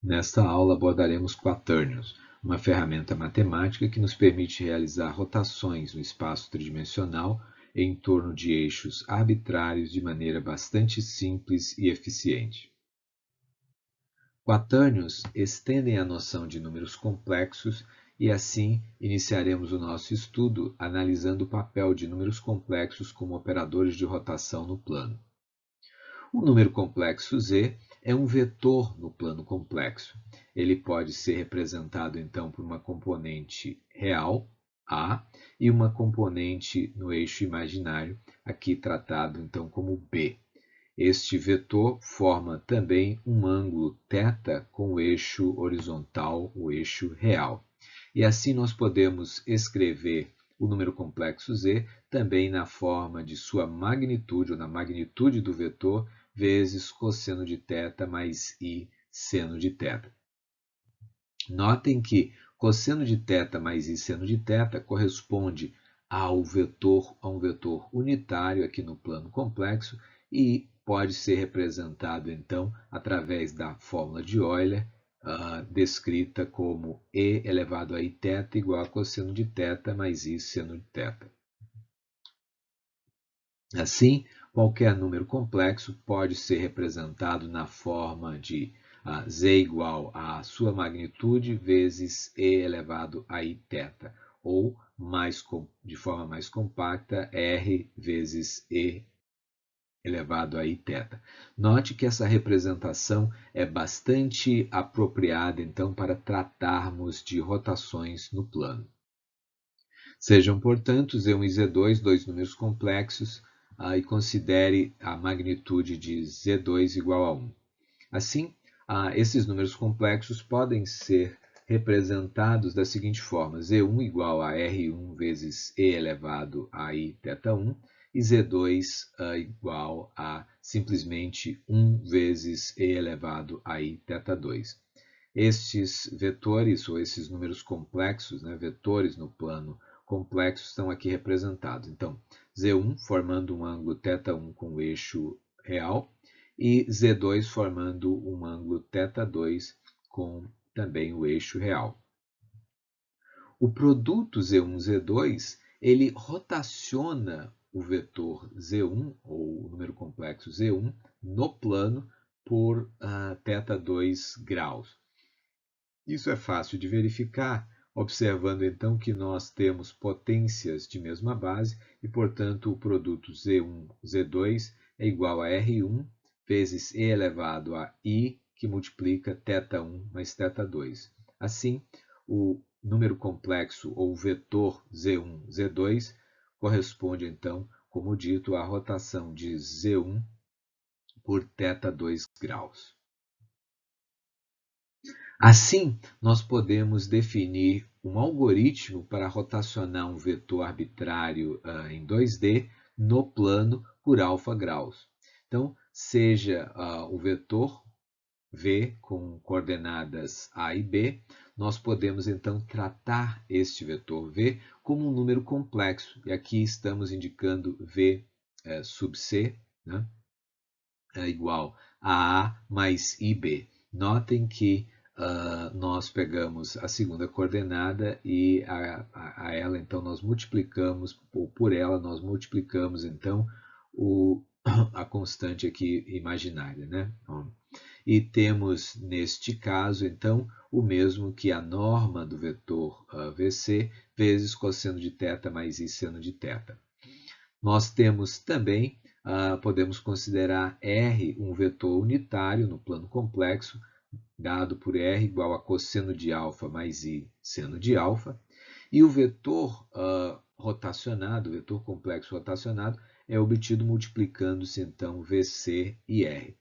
Nesta aula abordaremos quaternions, uma ferramenta matemática que nos permite realizar rotações no espaço tridimensional em torno de eixos arbitrários de maneira bastante simples e eficiente. Quaternions estendem a noção de números complexos e assim iniciaremos o nosso estudo analisando o papel de números complexos como operadores de rotação no plano. O número complexo z é um vetor no plano complexo. Ele pode ser representado então por uma componente real, A, e uma componente no eixo imaginário, aqui tratado então como B. Este vetor forma também um ângulo θ com o eixo horizontal, o eixo real. E assim nós podemos escrever o número complexo z também na forma de sua magnitude, ou na magnitude do vetor, vezes cosseno de θ mais i seno de θ. Notem que cosseno de θ mais i seno de θ corresponde a um vetor unitário aqui no plano complexo e pode ser representado então através da fórmula de Euler, descrita como e elevado a iθ igual a cosseno de θ mais i seno de θ. Assim, qualquer número complexo pode ser representado na forma de z igual a sua magnitude vezes e elevado a iθ, ou de forma mais compacta, r vezes e elevado a iθ. Note que essa representação é bastante apropriada, então, para tratarmos de rotações no plano. Sejam, portanto, Z1 e Z2 dois números complexos e considere a magnitude de Z2 igual a 1. Assim, esses números complexos podem ser representados da seguinte forma: Z1 igual a R1 vezes E elevado a Iθ1 e Z2 igual a simplesmente 1 vezes E elevado a Iθ2. Estes vetores, ou esses números complexos, vetores no plano complexo, estão aqui representados. Então, Z1 formando um ângulo θ1 com o eixo real e Z2 formando um ângulo θ2 com também o eixo real. O produto Z1-Z2 ele rotaciona o vetor Z1, ou o número complexo Z1, no plano por θ2 graus. Isso é fácil de verificar, observando então que nós temos potências de mesma base e, portanto, o produto Z1, Z2 é igual a R1 vezes E elevado a I, que multiplica θ1 mais θ2. Assim, o número complexo ou vetor Z1, Z2 corresponde então, como dito, à rotação de Z1 por θ2 graus. Assim, nós podemos definir um algoritmo para rotacionar um vetor arbitrário em 2D no plano por alfa graus. Então, seja o vetor V com coordenadas A e B, nós podemos então tratar este vetor V como um número complexo. E aqui estamos indicando V sub C, é igual a A mais IB. Notem que nós pegamos a segunda coordenada e a ela então nós multiplicamos, ou por ela nós multiplicamos então a constante aqui imaginária, E temos neste caso então o mesmo que a norma do vetor VC vezes cosseno de θ mais i seno de θ. Nós temos também, podemos considerar R um vetor unitário no plano complexo, dado por R igual a cosseno de alfa mais i seno de alfa, e o vetor rotacionado, o vetor complexo rotacionado, é obtido multiplicando-se então VC e R.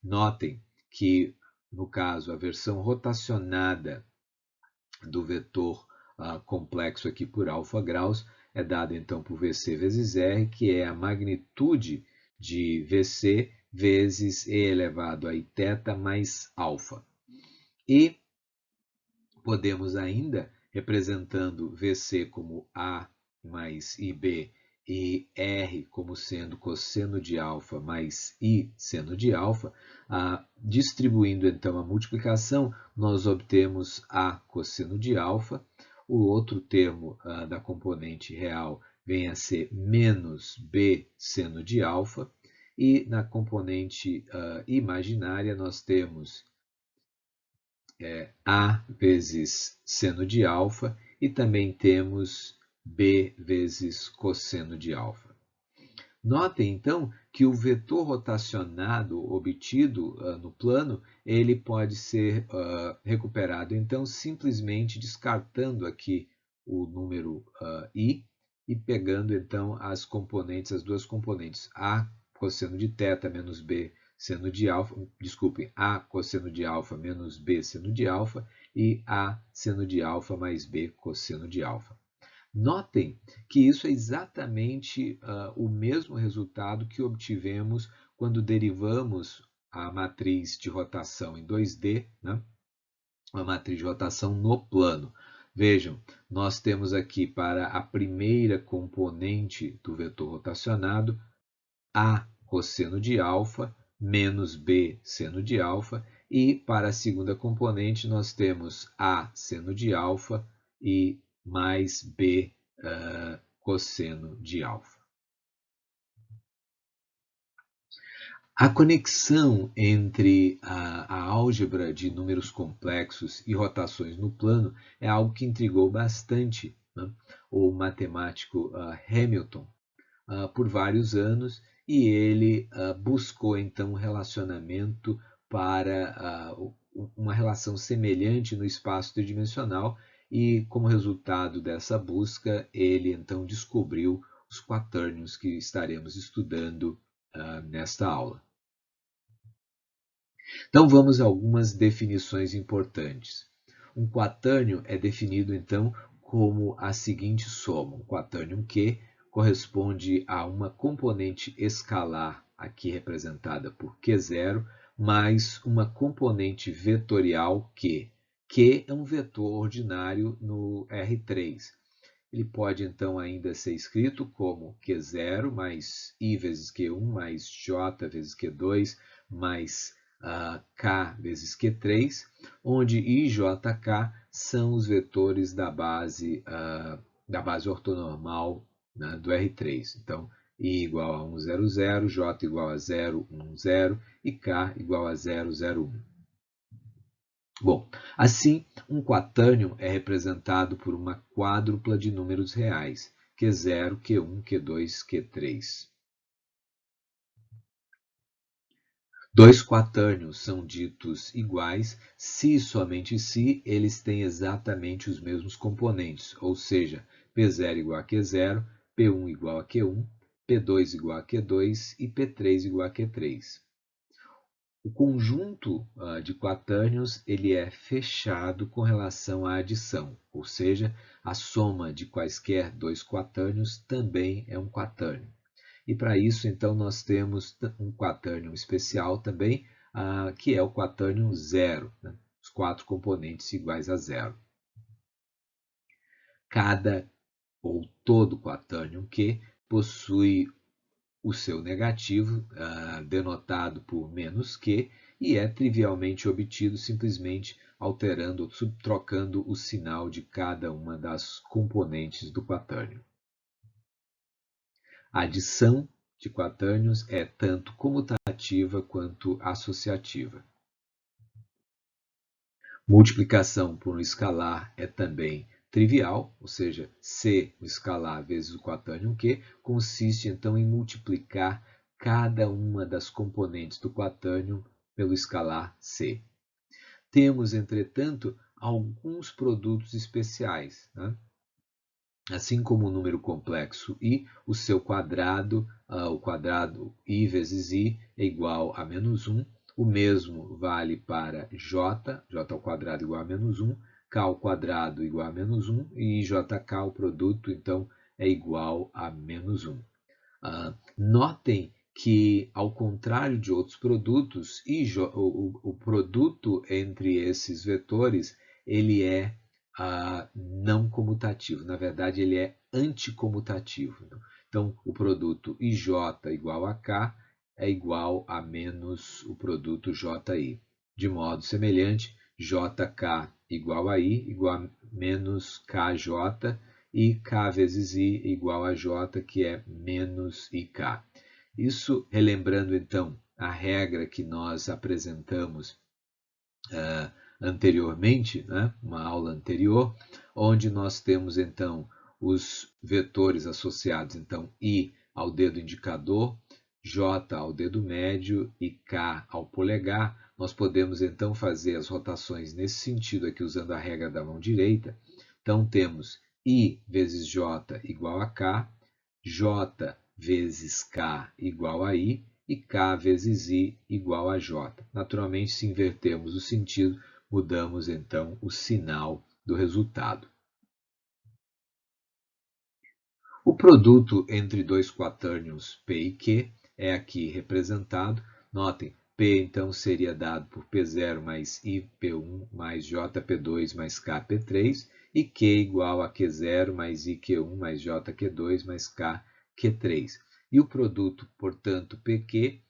Notem que, no caso, a versão rotacionada do vetor complexo aqui por alfa graus é dada então por VC vezes R, que é a magnitude de VC vezes E elevado a iθ mais alfa. E podemos ainda, representando VC como A mais IB e R como sendo cosseno de alfa mais I seno de alfa, distribuindo então a multiplicação, nós obtemos A cosseno de alfa. O outro termo da componente real vem a ser menos B seno de alfa. E na componente imaginária nós temos A vezes seno de alfa e também temos B vezes cosseno de alfa. Notem, então, que o vetor rotacionado obtido no plano, ele pode ser recuperado, então, simplesmente descartando aqui o número I e pegando, então, as componentes, as duas componentes, A cosseno de θ menos B seno de alfa, desculpem, A cosseno de alfa menos B seno de alfa e A seno de alfa mais B cosseno de alfa. Notem que isso é exatamente o mesmo resultado que obtivemos quando derivamos a matriz de rotação em 2D, né? A matriz de rotação no plano. Vejam, nós temos aqui para a primeira componente do vetor rotacionado, A cosseno de alfa menos B seno de alfa, e para a segunda componente nós temos A seno de alfa e mais B cosseno de alfa. A conexão entre a álgebra de números complexos e rotações no plano é algo que intrigou bastante, né, o matemático Hamilton por vários anos, e ele buscou então um relacionamento para uma relação semelhante no espaço tridimensional, e como resultado dessa busca ele então descobriu os quatérnions que estaremos estudando nesta aula. Então vamos a algumas definições importantes. Um quatérnio é definido então como a seguinte soma: um quatérnio Q corresponde a uma componente escalar, aqui representada por Q0, mais uma componente vetorial Q. Q é um vetor ordinário no R3. Ele pode então ainda ser escrito como Q0 mais I vezes Q1 mais J vezes Q2 mais K vezes Q3, onde I e JK são os vetores da base ortonormal, né, do R3. Então, I igual a 1, 0, 0, J igual a 0, 1, 0 e K igual a 0, 0, 1. Bom, assim, um quatérnio é representado por uma quádrupla de números reais, Q0, Q1, Q2, Q3. Dois quatérnios são ditos iguais se e somente se eles têm exatamente os mesmos componentes, ou seja, P0 igual a Q0, P1 igual a Q1, P2 igual a Q2 e P3 igual a Q3. O conjunto de quatérnios ele é fechado com relação à adição, ou seja, a soma de quaisquer dois quatérnios também é um quatérnio. E para isso, então, nós temos um quatérnio especial também, que é o quatérnio zero, né? Os quatro componentes iguais a zero. Cada ou todo quatérnio Q possui o seu negativo, denotado por menos Q, e é trivialmente obtido simplesmente alterando ou trocando o sinal de cada uma das componentes do quatérnio. A adição de quatérnios é tanto comutativa quanto associativa. Multiplicação por um escalar é também trivial, ou seja, C, o escalar, vezes o quatérnio Q, consiste então em multiplicar cada uma das componentes do quatérnio pelo escalar C. Temos, entretanto, alguns produtos especiais, né? Assim como o número complexo I, o seu quadrado, o quadrado I vezes I é igual a menos 1. O mesmo vale para J, J ao quadrado igual a menos 1, K ao quadrado igual a menos 1 e JK, o produto, então, é igual a menos 1. Notem que, ao contrário de outros produtos, o produto entre esses vetores ele é não comutativo. Na verdade, ele é anticomutativo. Então, o produto IJ igual a K é igual a menos o produto JI. De modo semelhante, JK igual a I igual a menos KJ e K vezes I igual a J, que é menos IK. Isso relembrando, então, a regra que nós apresentamos anteriormente, né? Uma aula anterior, onde nós temos, então, os vetores associados, então, I ao dedo indicador, J ao dedo médio e K ao polegar. Nós podemos, então, fazer as rotações nesse sentido aqui, usando a regra da mão direita. Então, temos I vezes J igual a K, J vezes K igual a I, e K vezes I igual a J. Naturalmente, se invertermos o sentido, mudamos, então, o sinal do resultado. O produto entre dois quatérnions P e Q é aqui representado. Notem, P então seria dado por P0 mais IP1 mais JP2 mais KP3 e Q igual a Q0 mais IQ1 mais JQ2 mais KQ3. E o produto, portanto, PQ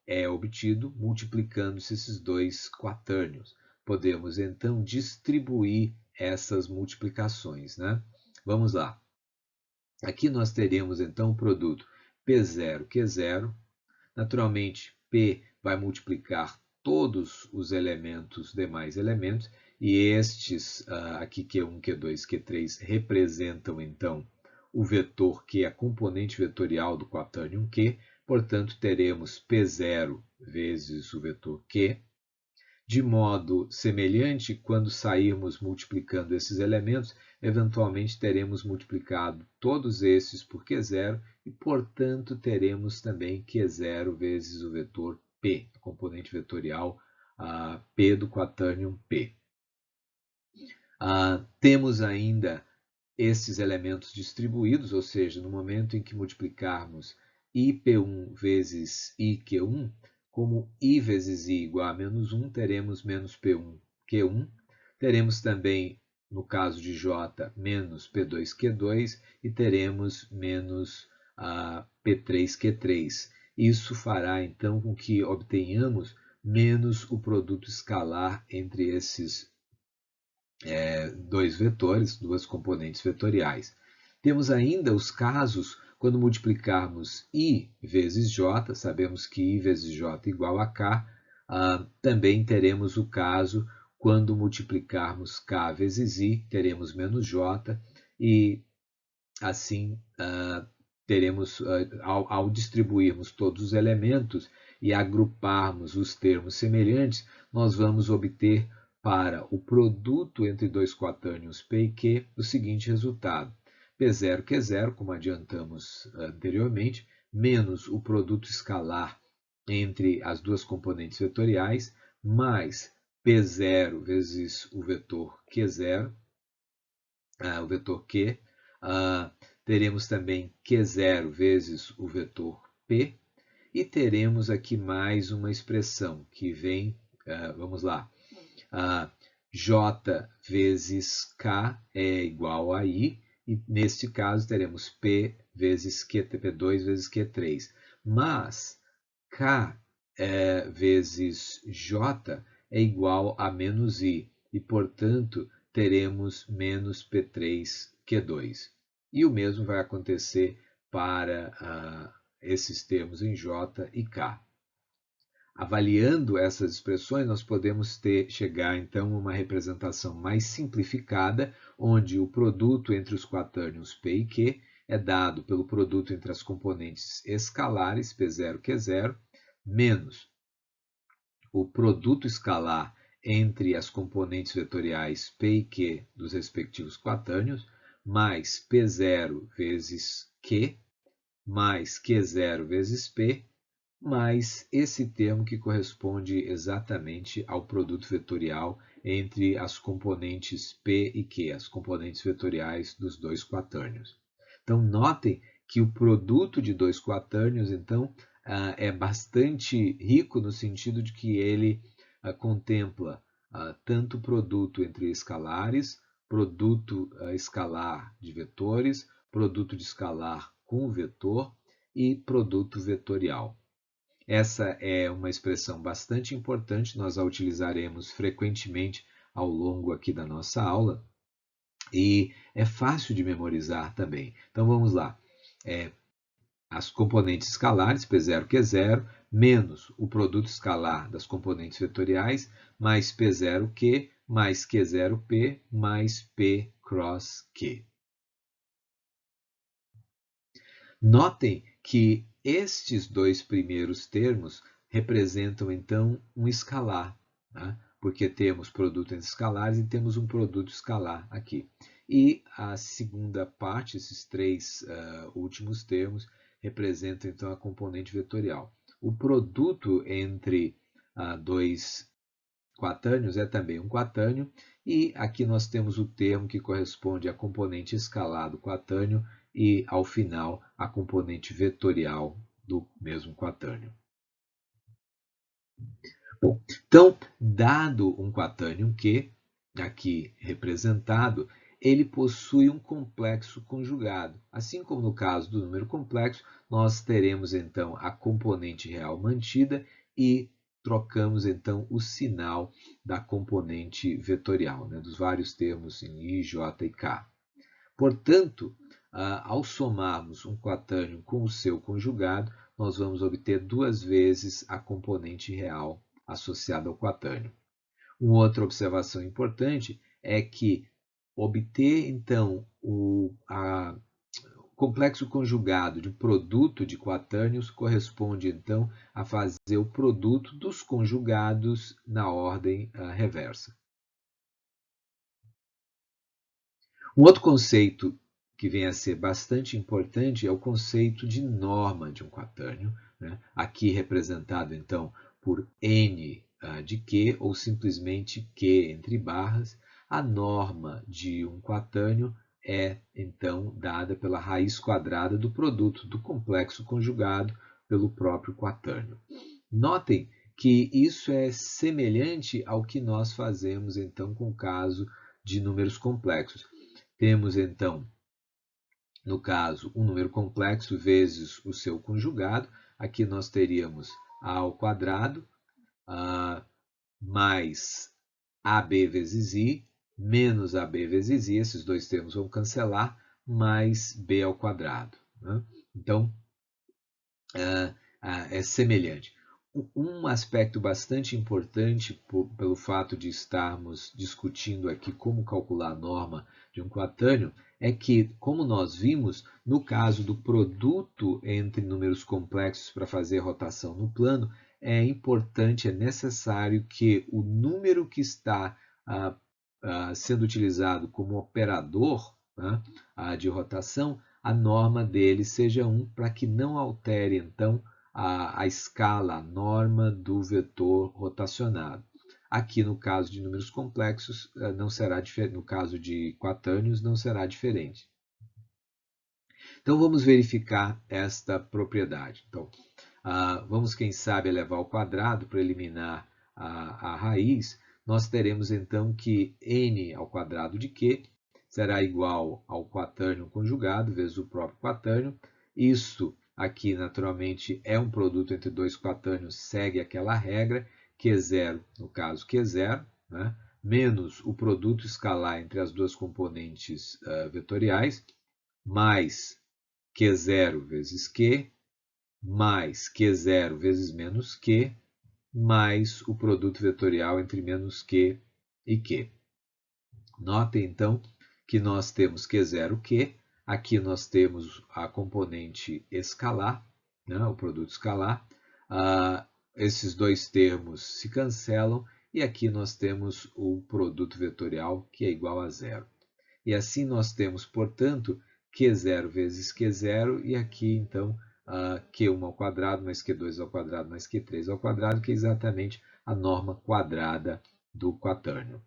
é obtido multiplicando-se esses dois quatérnions. Podemos então distribuir essas multiplicações, né? Vamos lá. Aqui nós teremos então o produto P0, Q0. Naturalmente, P vai multiplicar todos os elementos, demais elementos, e estes aqui, Q1, Q2, Q3, representam então o vetor Q, a componente vetorial do quatérnio Q. Portanto, teremos P0 vezes o vetor Q. De modo semelhante, quando sairmos multiplicando esses elementos, eventualmente teremos multiplicado todos esses por Q0 e, portanto, teremos também Q0 vezes o vetor P, a componente vetorial P do quatérnio P. Temos ainda esses elementos distribuídos, ou seja, no momento em que multiplicarmos IP1 vezes IQ1, como I vezes I igual a menos 1, teremos menos P1 Q1. Teremos também, no caso de J, menos P2 Q2 e teremos menos P3 Q3. Isso fará, então, com que obtenhamos menos o produto escalar entre esses dois vetores, duas componentes vetoriais. Temos ainda os casos quando multiplicarmos I vezes J, sabemos que I vezes J igual a K. Também teremos o caso quando multiplicarmos K vezes I, teremos menos J, e assim teremos, ao distribuirmos todos os elementos e agruparmos os termos semelhantes, nós vamos obter para o produto entre dois quatérnions P e Q o seguinte resultado: P0, Q0, como adiantamos anteriormente, menos o produto escalar entre as duas componentes vetoriais, mais P0 vezes o vetor Q0, o vetor Q. Teremos também Q0 vezes o vetor P. E teremos aqui mais uma expressão que vem, vamos lá, J vezes K é igual a I, e neste caso teremos P vezes Q, P2 vezes Q3. Mas K vezes J é igual a menos I, e portanto teremos menos P3 Q2. E o mesmo vai acontecer para esses termos em J e K. Avaliando essas expressões, nós podemos chegar então a uma representação mais simplificada, onde o produto entre os quatérnions P e Q é dado pelo produto entre as componentes escalares P0, Q0, menos o produto escalar entre as componentes vetoriais P e Q dos respectivos quatérnios, mais P0 vezes Q, mais Q0 vezes P, mais esse termo que corresponde exatamente ao produto vetorial entre as componentes P e Q, as componentes vetoriais dos dois quatérnios. Então, notem que o produto de dois quatérnios, então, é bastante rico no sentido de que ele contempla tanto o produto entre escalares, produto escalar de vetores, produto de escalar com o vetor e produto vetorial. Essa é uma expressão bastante importante, nós a utilizaremos frequentemente ao longo aqui da nossa aula e é fácil de memorizar também. Então vamos lá. As componentes escalares, P0, Q0, menos o produto escalar das componentes vetoriais, mais P0, Q, mais Q0, P, mais P cross Q. Notem que estes dois primeiros termos representam, então, um escalar, né? Porque temos produto entre escalares e temos um produto escalar aqui. E a segunda parte, esses três últimos termos, representam, então, a componente vetorial. O produto entre dois quatânios é também um quatânio, e aqui nós temos o termo que corresponde à componente escalar do quatânio e, ao final, a componente vetorial do mesmo quatânio. Bom, então, dado um quatânio Q, aqui representado, ele possui um complexo conjugado. Assim como no caso do número complexo, nós teremos então a componente real mantida e trocamos então o sinal da componente vetorial, né, dos vários termos em I, J e K. Portanto, ao somarmos um quatânio com o seu conjugado, nós vamos obter duas vezes a componente real associada ao quatânio. Uma outra observação importante é que obter, então, o complexo conjugado de produto de quatânios corresponde, então, a fazer o produto dos conjugados na ordem reversa. Um outro conceito que vem a ser bastante importante é o conceito de norma de um quatânio, né? Aqui representado, então, por N de Q, ou simplesmente Q entre barras. A norma de um quatânio é, então, dada pela raiz quadrada do produto do complexo conjugado pelo próprio quatânio. Notem que isso é semelhante ao que nós fazemos, então, com o caso de números complexos. Temos, então, no caso, um número complexo vezes o seu conjugado. Aqui nós teríamos a ao quadrado mais AB vezes I, menos AB vezes I, esses dois termos vão cancelar, mais B ao quadrado, né? Então, é semelhante. Um aspecto bastante importante pelo fato de estarmos discutindo aqui como calcular a norma de um quatânio é que, como nós vimos, no caso do produto entre números complexos para fazer rotação no plano, é importante, é necessário que o número que está sendo utilizado como operador, né, de rotação, a norma dele seja 1, para que não altere, então, a escala, a norma do vetor rotacionado. Aqui, no caso de números complexos, não será diferente, no caso de quatânios, não será diferente. Então, vamos verificar esta propriedade. Então, vamos, quem sabe, elevar ao quadrado para eliminar a raiz. Nós teremos, então, que n ao quadrado de Q será igual ao quatânio conjugado vezes o próprio quatânio. Isso aqui, naturalmente, é um produto entre dois quatânios, segue aquela regra, Q0, no caso Q0, né, menos o produto escalar entre as duas componentes vetoriais, mais Q0 vezes Q, mais Q0 vezes menos Q, mais o produto vetorial entre menos Q e Q. Notem, então, que nós temos Q0, Q. Aqui nós temos a componente escalar, né, o produto escalar. Esses dois termos se cancelam e aqui nós temos o produto vetorial, que é igual a zero. E assim nós temos, portanto, Q0 vezes Q0 e aqui, então, Q1 ao quadrado mais Q2 ao quadrado mais Q3 ao quadrado, que é exatamente a norma quadrada do quatânio.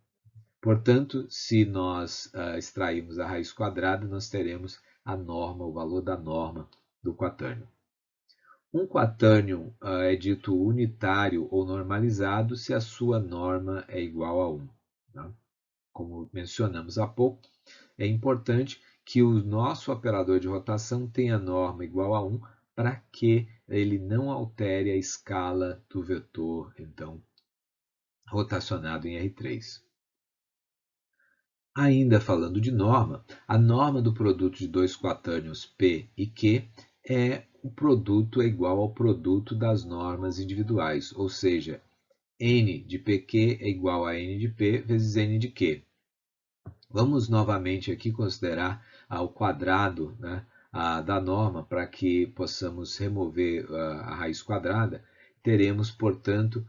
Portanto, se nós extrairmos a raiz quadrada, nós teremos a norma, o valor da norma do quatânio. Um quatânio é dito unitário ou normalizado se a sua norma é igual a 1. Tá? Como mencionamos há pouco, é importante que o nosso operador de rotação tenha norma igual a 1 para que ele não altere a escala do vetor, então, rotacionado em R3. Ainda falando de norma, a norma do produto de dois quatânios P e Q o produto é igual ao produto das normas individuais, ou seja, N de PQ é igual a N de P vezes N de Q. Vamos novamente aqui considerar o quadrado, né, da norma para que possamos remover a raiz quadrada. Teremos, portanto,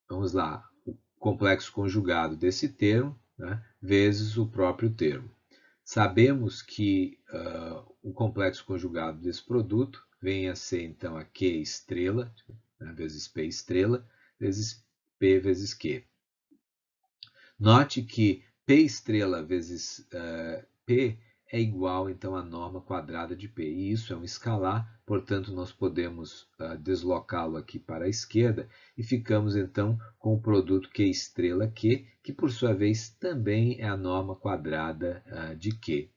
vamos lá, o complexo conjugado desse termo, né, vezes o próprio termo. Sabemos que o complexo conjugado desse produto vem a ser, então, a Q estrela, né, vezes P estrela, vezes P vezes Q. Note que P estrela vezes P é igual, então, à norma quadrada de P. E isso é um escalar, portanto, nós podemos deslocá-lo aqui para a esquerda e ficamos, então, com o produto Q estrela Q, que, por sua vez, também é a norma quadrada de Q.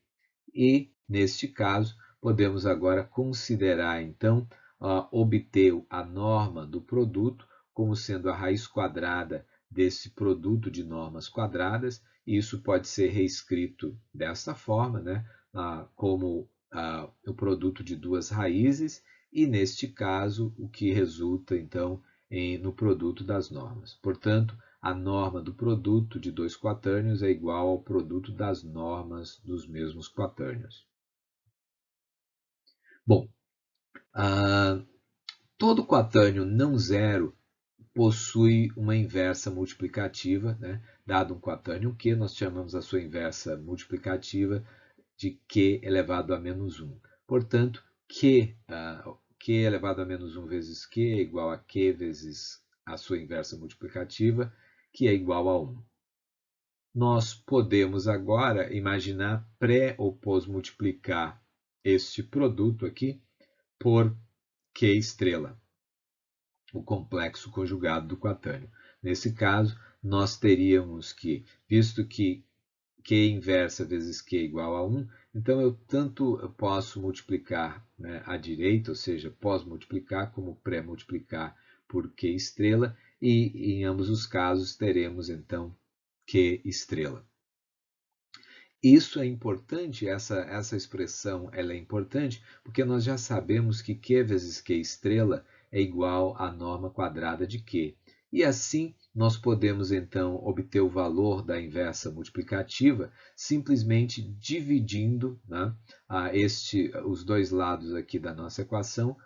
E, neste caso, podemos agora considerar, então, obter a norma do produto como sendo a raiz quadrada desse produto de normas quadradas, e isso pode ser reescrito desta forma, né, como o produto de duas raízes, e neste caso o que resulta então no produto das normas. Portanto, a norma do produto de dois quatânios é igual ao produto das normas dos mesmos quatânios. Bom, todo quatânio não zero possui uma inversa multiplicativa, né? Dado um quatânio Q, nós chamamos a sua inversa multiplicativa de Q elevado a menos 1. Portanto, Q elevado a menos 1 vezes Q é igual a Q vezes a sua inversa multiplicativa, que é igual a 1. Nós podemos agora imaginar pré ou pós-multiplicar este produto aqui por Q estrela, o complexo conjugado do quatânio. Nesse caso, nós teríamos que, visto que Q inversa vezes Q é igual a 1, então eu tanto posso multiplicar, né, à direita, ou seja, pós-multiplicar, como pré-multiplicar por Q estrela, e em ambos os casos teremos então Q estrela. Isso é importante, essa expressão ela é importante, porque nós já sabemos que Q vezes Q estrela é igual à norma quadrada de Q. E assim, nós podemos então obter o valor da inversa multiplicativa simplesmente dividindo, né, os dois lados aqui da nossa equação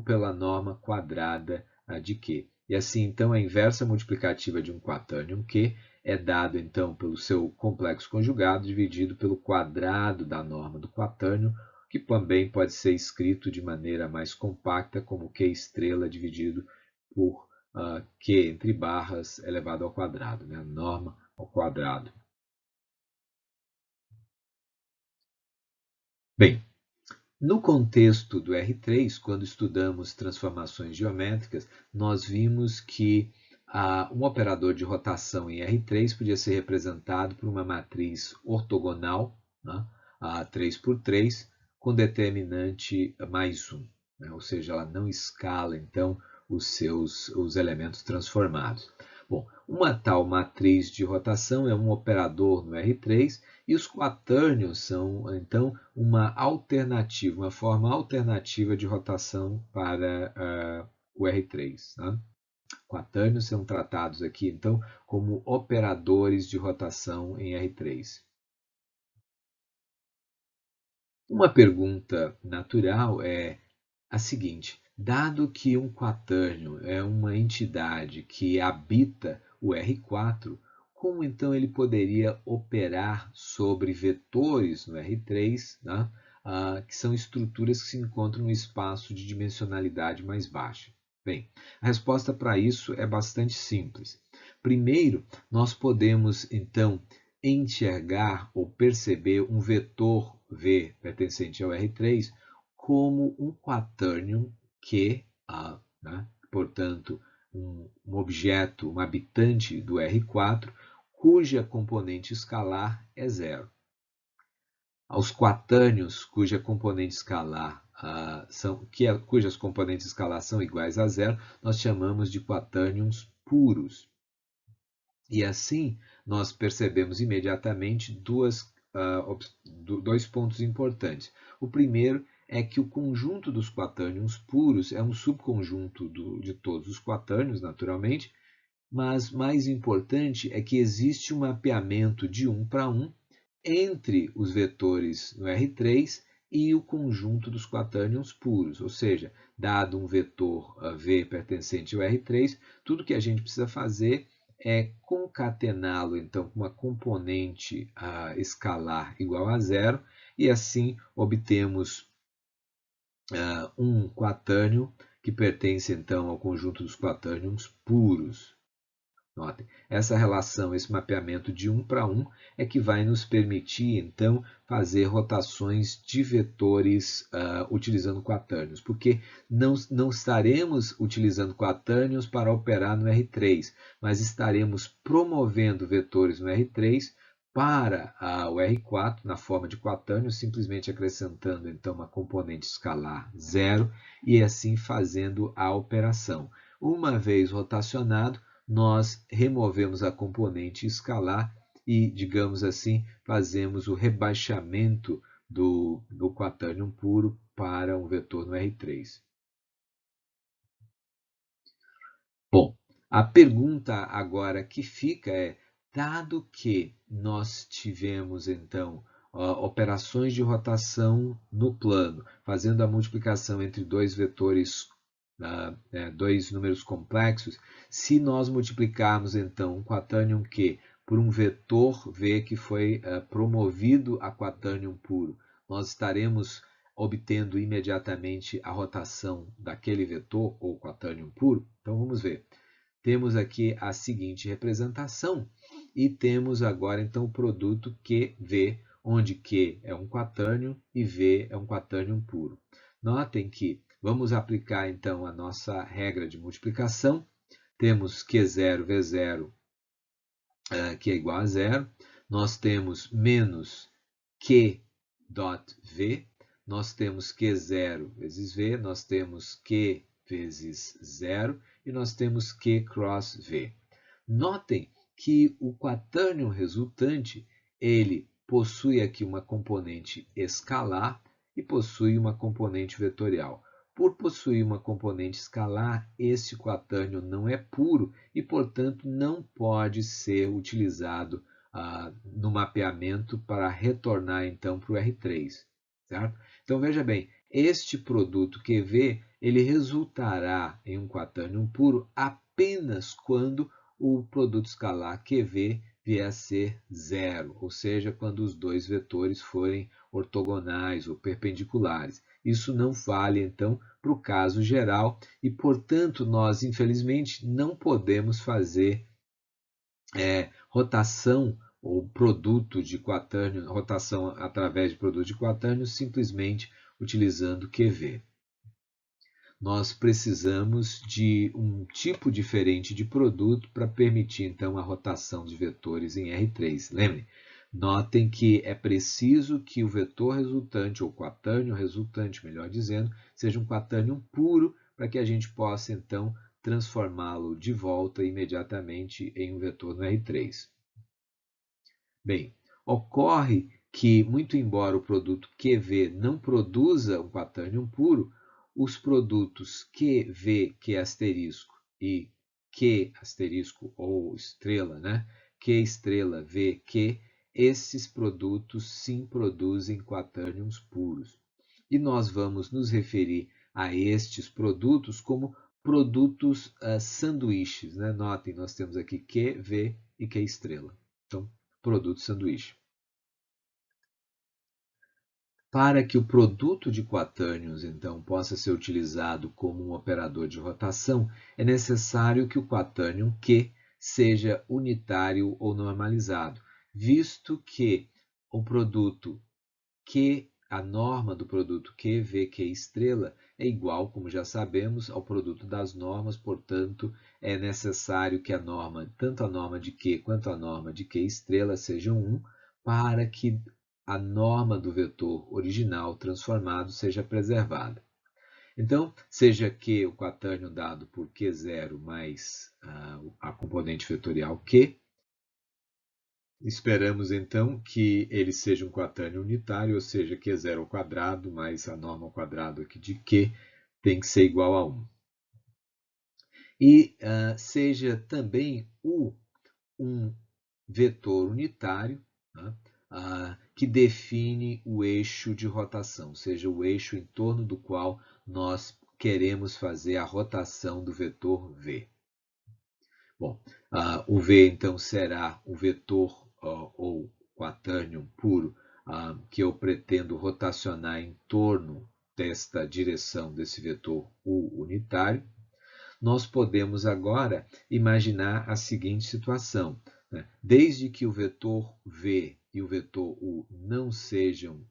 pela norma quadrada de Q. E assim, então, a inversa multiplicativa de um quatânio Q é dado, então, pelo seu complexo conjugado dividido pelo quadrado da norma do quatânio, que também pode ser escrito de maneira mais compacta como Q estrela dividido por Q entre barras elevado ao quadrado, né? Norma ao quadrado. Bem, no contexto do R3, quando estudamos transformações geométricas, nós vimos que um operador de rotação em R3 podia ser representado por uma matriz ortogonal, né, 3×3, com determinante mais 1, né, ou seja, ela não escala, então, os elementos transformados. Bom, uma tal matriz de rotação é um operador no R3 e os quatânios são, então, uma forma alternativa de rotação para o R3. Né? Quatânios são tratados aqui, então, como operadores de rotação em R3. Uma pergunta natural é a seguinte: dado que um quatânio é uma entidade que habita o R4, como então ele poderia operar sobre vetores no R3, né, que são estruturas que se encontram no espaço de dimensionalidade mais baixa? Bem, a resposta para isso é bastante simples. Primeiro, nós podemos então enxergar ou perceber um vetor V pertencente ao R3 como um quatânio que, né, portanto, um objeto, um habitante do R4, cuja componente escalar é zero. Aos quatânios cuja componente escalar cujas componentes escalar são iguais a zero, nós chamamos de quatânions puros. E assim nós percebemos imediatamente dois pontos importantes. O primeiro é que o conjunto dos quatânions puros é um subconjunto de todos os quatânions, naturalmente, mas mais importante é que existe um mapeamento de 1 para 1 entre os vetores no R3 e o conjunto dos quatânions puros, ou seja, dado um vetor V pertencente ao R3, tudo que a gente precisa fazer é concatená-lo então com uma componente escalar igual a zero, e assim obtemos um quatânio que pertence então ao conjunto dos quatânions puros. Notem, essa relação, esse mapeamento de 1 para 1 é que vai nos permitir, então, fazer rotações de vetores utilizando quatânios, porque não estaremos utilizando quatânios para operar no R3, mas estaremos promovendo vetores no R3 para o R4 na forma de quatânios, simplesmente acrescentando, então, uma componente escalar zero e assim fazendo a operação. Uma vez rotacionado, nós removemos a componente escalar e, digamos assim, fazemos o rebaixamento do quatânion puro para um vetor no R3. Bom, a pergunta agora que fica é, dado que nós tivemos, então, operações de rotação no plano, fazendo a multiplicação entre dois vetores, dois números complexos, se nós multiplicarmos, então, um quatânion Q por um vetor V que foi promovido a quatânion puro, nós estaremos obtendo imediatamente a rotação daquele vetor, ou quatânion puro? Então, vamos ver. Temos aqui a seguinte representação e temos agora, então, o produto QV, onde Q é um quatânion e V é um quatânion puro. Notem que vamos aplicar, então, a nossa regra de multiplicação. Temos Q0, V0, que é igual a zero. Nós temos menos Q dot V. Nós temos Q0 vezes V. Nós temos Q vezes zero. E nós temos Q cross V. Notem que o quatânion resultante, ele possui aqui uma componente escalar e possui uma componente vetorial. Por possuir uma componente escalar, este quatânion não é puro e, portanto, não pode ser utilizado no mapeamento para retornar, então, para o R3. Certo? Então, veja bem, este produto QV, ele resultará em um quatânion puro apenas quando o produto escalar QV vier a ser zero, ou seja, quando os dois vetores forem ortogonais ou perpendiculares. Isso não vale, então, para o caso geral e, portanto, nós, infelizmente, não podemos fazer rotação ou produto de quatânion, rotação através de produto de quatânion, simplesmente utilizando QV. Nós precisamos de um tipo diferente de produto para permitir, então, a rotação de vetores em R3. Lembrem, notem que é preciso que o vetor resultante, ou quatânion resultante, melhor dizendo, seja um quatânion puro para que a gente possa, então, transformá-lo de volta imediatamente em um vetor no R3. Bem, ocorre que, muito embora o produto QV não produza um quatânion puro, os produtos QV, Q asterisco, e Q asterisco ou estrela, né? Q estrela, V, Q, esses produtos sim produzem quatânions puros. E nós vamos nos referir a estes produtos como produtos sanduíches, né? Notem, nós temos aqui Q, V e Q estrela. Então, produto sanduíche. Para que o produto de quatânions, então, possa ser utilizado como um operador de rotação, é necessário que o quatânion Q seja unitário ou normalizado, visto que o produto Q, a norma do produto QVQ estrela, é igual, como já sabemos, ao produto das normas, portanto, é necessário que tanto a norma de Q quanto a norma de Q estrela sejam 1, para que a norma do vetor original transformado seja preservada. Então, seja Q o quaternio dado por Q0 mais a componente vetorial Q, esperamos então que ele seja um quaternio unitário, ou seja, Q0 ao quadrado mais a norma ao quadrado aqui de Q tem que ser igual a 1. E seja também U um vetor unitário, né, que define o eixo de rotação, ou seja, o eixo em torno do qual nós queremos fazer a rotação do vetor V. Bom, o V então será o vetor ou quaternio puro que eu pretendo rotacionar em torno desta direção desse vetor U unitário. Nós podemos agora imaginar a seguinte situação, né? Desde que o vetor V e o vetor U não sejam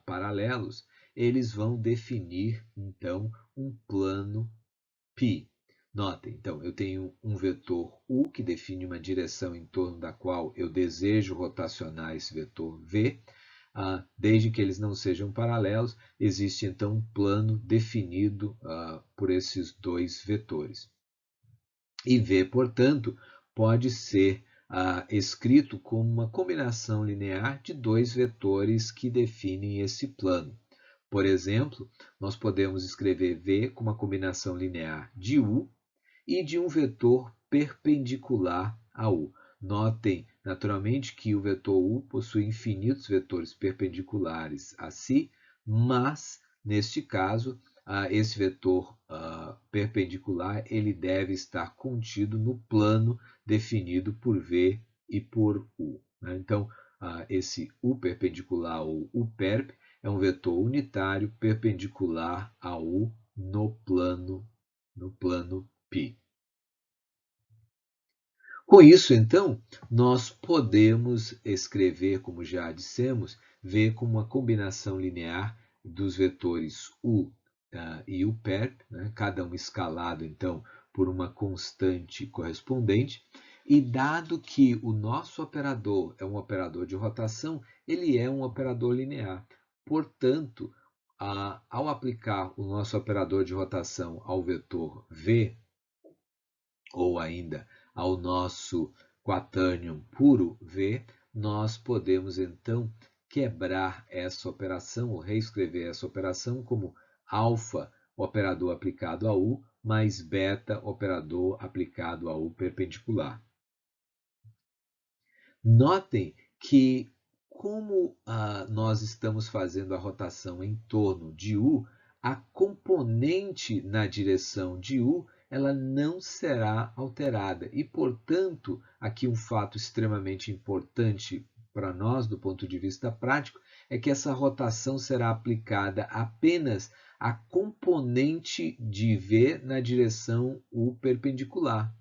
paralelos, eles vão definir então um plano π. Notem, então, eu tenho um vetor U que define uma direção em torno da qual eu desejo rotacionar esse vetor V. Desde que eles não sejam paralelos, existe então um plano definido por esses dois vetores. E V, portanto, pode ser escrito como uma combinação linear de dois vetores que definem esse plano. Por exemplo, nós podemos escrever V como uma combinação linear de U e de um vetor perpendicular a U. Notem, naturalmente, que o vetor U possui infinitos vetores perpendiculares a si, mas, neste caso, esse vetor perpendicular ele deve estar contido no plano definido por V e por U. Né? Então, esse U perpendicular ou U perp é um vetor unitário perpendicular a U no plano π. Com isso, então, nós podemos escrever, como já dissemos, V como uma combinação linear dos vetores U e U perp, né? Cada um escalado, então, por uma constante correspondente. E dado que o nosso operador é um operador de rotação, ele é um operador linear. Portanto, ao aplicar o nosso operador de rotação ao vetor V, ou ainda ao nosso quaternio puro V, nós podemos então quebrar essa operação, ou reescrever essa operação como alfa operador aplicado a U, mais beta operador aplicado a U perpendicular. Notem que, como nós estamos fazendo a rotação em torno de U, a componente na direção de U ela não será alterada. E, portanto, aqui um fato extremamente importante para nós, do ponto de vista prático, é que essa rotação será aplicada apenas à componente de V na direção U perpendicular.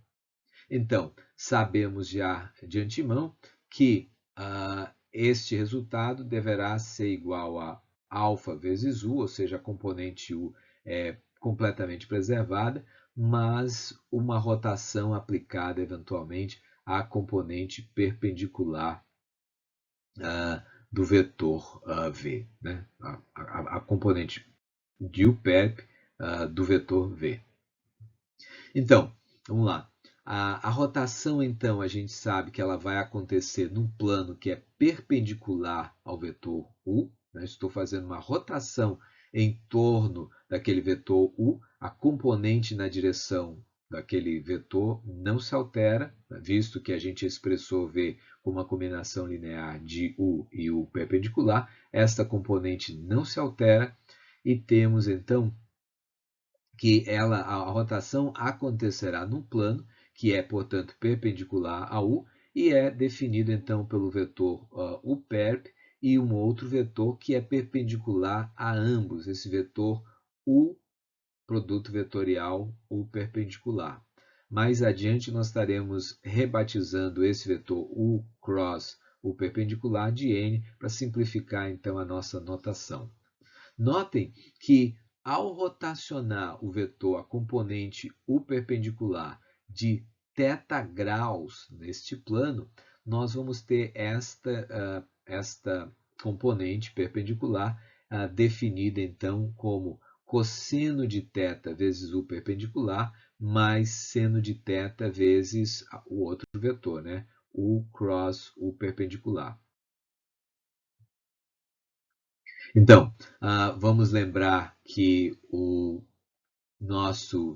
Então, sabemos já de antemão que este resultado deverá ser igual a alfa vezes U, ou seja, a componente U é completamente preservada, mas uma rotação aplicada eventualmente à componente perpendicular do vetor V, né? a componente de U perp do vetor V. Então, vamos lá. A rotação, então, a gente sabe que ela vai acontecer num plano que é perpendicular ao vetor U. Né? Estou fazendo uma rotação em torno daquele vetor U. A componente na direção daquele vetor não se altera, visto que a gente expressou V como uma combinação linear de U e U perpendicular. Esta componente não se altera e temos, então, que a rotação acontecerá num plano que é, portanto, perpendicular a U e é definido, então, pelo vetor U perp e um outro vetor que é perpendicular a ambos, esse vetor U produto vetorial U perpendicular. Mais adiante, nós estaremos rebatizando esse vetor U cross U perpendicular de N para simplificar, então, a nossa notação. Notem que, ao rotacionar o vetor, a componente U perpendicular, de θ graus neste plano, nós vamos ter esta componente perpendicular, definida então como cosseno de θ vezes o perpendicular, mais seno de θ vezes o outro vetor, né? U cross o perpendicular. Então, vamos lembrar que o nosso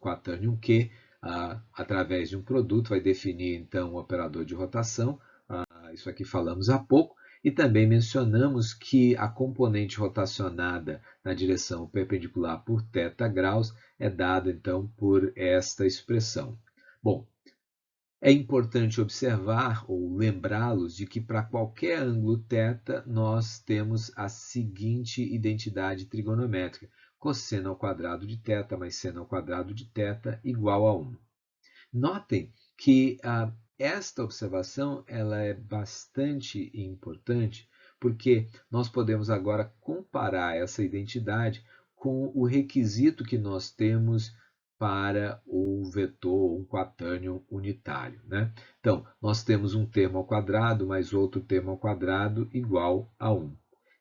quaternio Q, através de um produto, vai definir então o operador de rotação. Isso aqui falamos há pouco. E também mencionamos que a componente rotacionada na direção perpendicular por θ graus é dada então por esta expressão. Bom, é importante observar ou lembrá-los de que para qualquer ângulo θ nós temos a seguinte identidade trigonométrica: cosseno ao quadrado de θ mais seno ao quadrado de θ igual a 1. Notem que esta observação ela é bastante importante, porque nós podemos agora comparar essa identidade com o requisito que nós temos para o vetor, um quaternio unitário, né? Então, nós temos um termo ao quadrado mais outro termo ao quadrado igual a 1.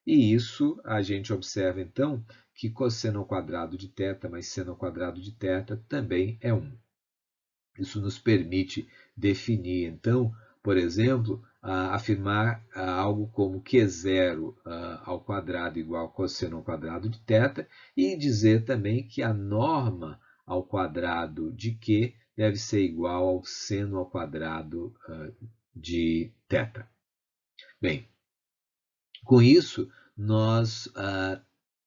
E isso a gente observa, então, que cosseno ao quadrado de θ mais seno ao quadrado de θ também é 1. Isso nos permite definir, então, por exemplo, afirmar algo como Q0 ao quadrado igual a cosseno ao quadrado de θ e dizer também que a norma ao quadrado de Q deve ser igual ao seno ao quadrado de θ. Bem, com isso, nós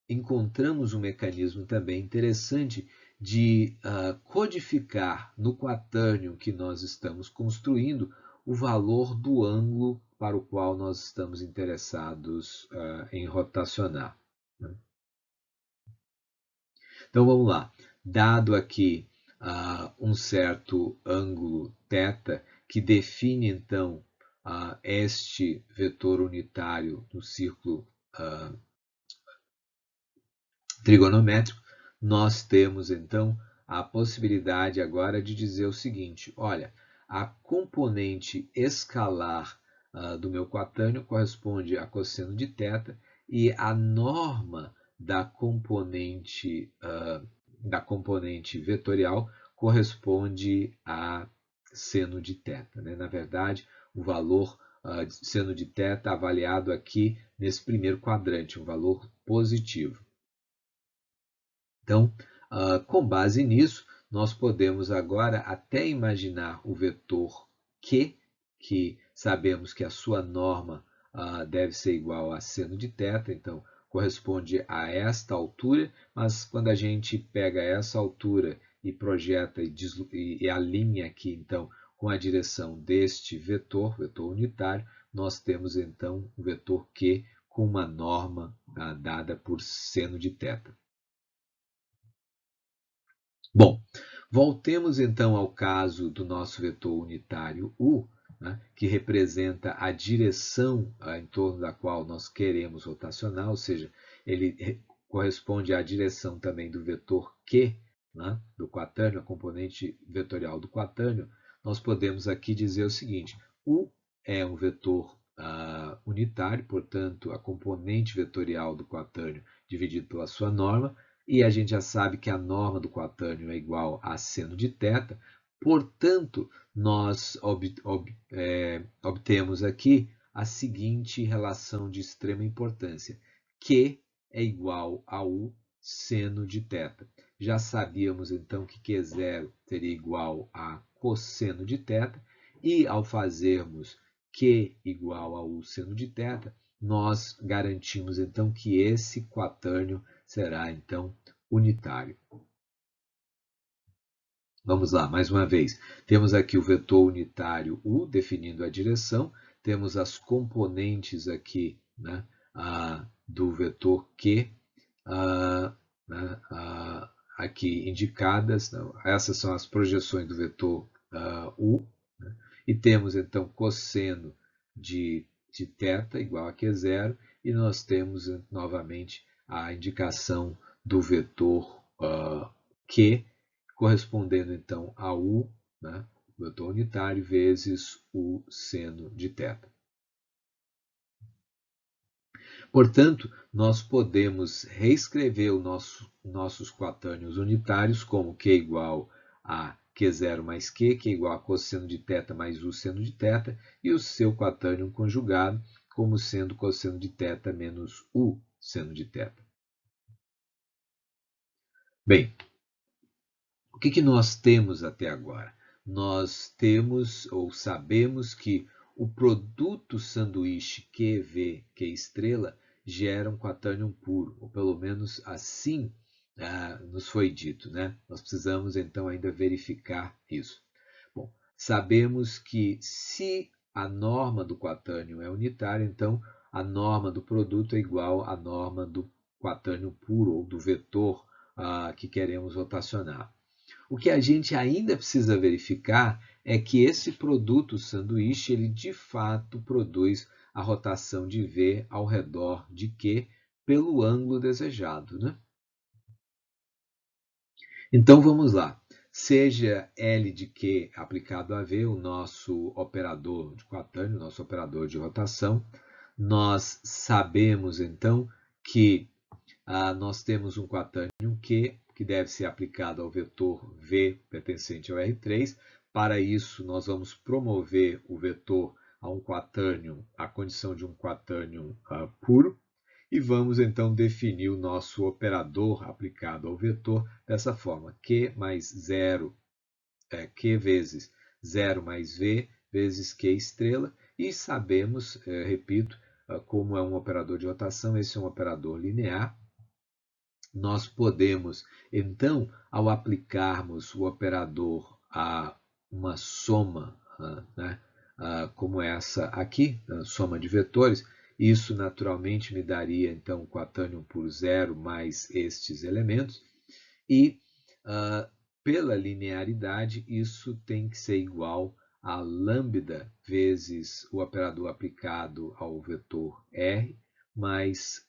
encontramos um mecanismo também interessante de codificar no quaternio que nós estamos construindo o valor do ângulo para o qual nós estamos interessados em rotacionar, né? Então vamos lá. Dado aqui um certo ângulo θ, que define então este vetor unitário do círculo trigonométrico, nós temos então a possibilidade agora de dizer o seguinte: olha, a componente escalar do meu quaternio corresponde a cosseno de θ e a norma da componente vetorial corresponde a seno de θ, né? Na verdade, o valor de seno de θ avaliado aqui nesse primeiro quadrante, um valor positivo. Então, com base nisso, nós podemos agora até imaginar o vetor Q, que sabemos que a sua norma deve ser igual a seno de θ, então corresponde a esta altura, mas quando a gente pega essa altura e projeta e alinha aqui então com a direção deste vetor unitário, nós temos então o vetor Q com uma norma dada por seno de θ. Bom, voltemos então ao caso do nosso vetor unitário U, né, que representa a direção em torno da qual nós queremos rotacionar, ou seja, ele corresponde à direção também do vetor Q, né, do quaternio, a componente vetorial do quaternio. Nós podemos aqui dizer o seguinte: U é um vetor unitário, portanto, a componente vetorial do quaternio dividido pela sua norma, e a gente já sabe que a norma do quaternio é igual a seno de θ, portanto, nós obtemos aqui a seguinte relação de extrema importância: Q é igual a U seno de θ. Já sabíamos então que Q0 seria igual a cosseno de θ, e ao fazermos Q igual a U seno de θ, nós garantimos então que esse quaternio será então unitário. Vamos lá, mais uma vez. Temos aqui o vetor unitário U definindo a direção, temos as componentes aqui, né, do vetor Q, né, aqui indicadas. Essas são as projeções do vetor U, né, e temos então cosseno de θ igual a Q0, e nós temos novamente a indicação do vetor Q, correspondendo então a U, né, vetor unitário, vezes o seno de θ. Portanto, nós podemos reescrever nossos quatânios unitários como Q igual a Q0 mais Q, que é igual a cosseno de θ mais U seno de θ, e o seu quatânio conjugado como sendo cosseno de θ menos U seno de θ. Bem, o que nós temos até agora? Nós temos ou sabemos que o produto sanduíche QV, Q estrela, gera um quatânion puro, ou pelo menos assim nos foi dito, né? Nós precisamos então ainda verificar isso. Bom, sabemos que se a norma do quatânion é unitária, então a norma do produto é igual à norma do quatânion puro, ou do vetor que queremos rotacionar. O que a gente ainda precisa verificar é que esse produto sanduíche, ele de fato produz a rotação de V ao redor de Q pelo ângulo desejado, né? Então vamos lá. Seja L de Q aplicado a V, o nosso operador de quatânion, nosso operador de rotação, nós sabemos então que nós temos um quatânion Q, que deve ser aplicado ao vetor V pertencente ao R3. Para isso, nós vamos promover o vetor a um quatânion, a condição de um quatânion puro, e vamos então definir o nosso operador aplicado ao vetor dessa forma: Q mais 0, Q vezes 0 mais V vezes Q estrela, e sabemos, repito, como é um operador de rotação, esse é um operador linear. Nós podemos, então, ao aplicarmos o operador a uma soma, né, como essa aqui, a soma de vetores, isso naturalmente me daria, então, o quatânion por 0 mais estes elementos, e pela linearidade, isso tem que ser igual a lambda vezes o operador aplicado ao vetor R, mais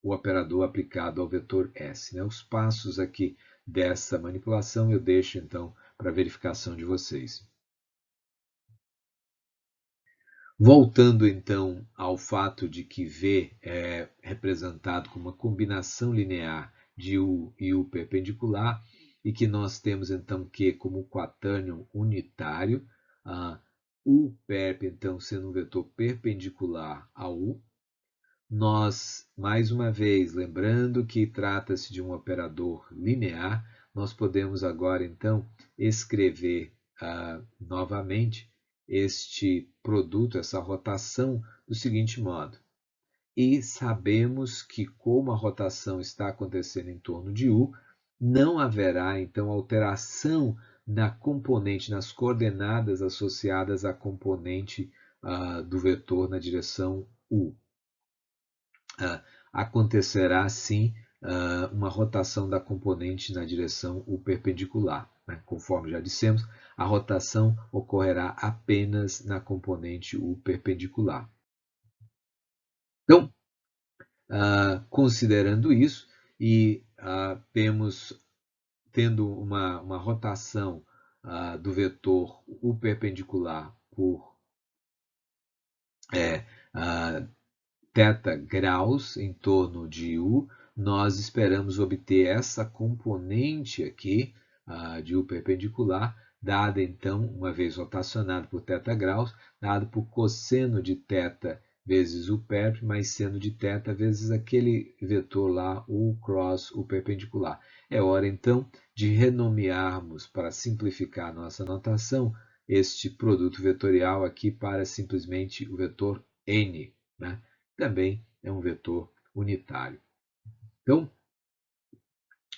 o operador aplicado ao vetor S, né? Os passos aqui dessa manipulação eu deixo então para verificação de vocês. Voltando então ao fato de que V é representado como uma combinação linear de U e U perpendicular, e que nós temos então Q como quatânion unitário, U perp então sendo um vetor perpendicular a U. Nós, mais uma vez, lembrando que trata-se de um operador linear, nós podemos agora, então, escrever novamente este produto, essa rotação, do seguinte modo. E sabemos que, como a rotação está acontecendo em torno de U, não haverá, então, alteração na componente, nas coordenadas associadas à componente do vetor na direção U. Acontecerá sim uma rotação da componente na direção U perpendicular. Né? Conforme já dissemos, a rotação ocorrerá apenas na componente U perpendicular. Então, considerando isso e tendo uma rotação do vetor U perpendicular por θ graus em torno de U, nós esperamos obter essa componente aqui de U perpendicular, dada então, uma vez rotacionado por θ graus, dado por cosseno de θ vezes U perp, mais seno de θ vezes aquele vetor lá, U cross U perpendicular. É hora então de renomearmos, para simplificar nossa notação, este produto vetorial aqui para simplesmente o vetor N, né? Também é um vetor unitário. Então,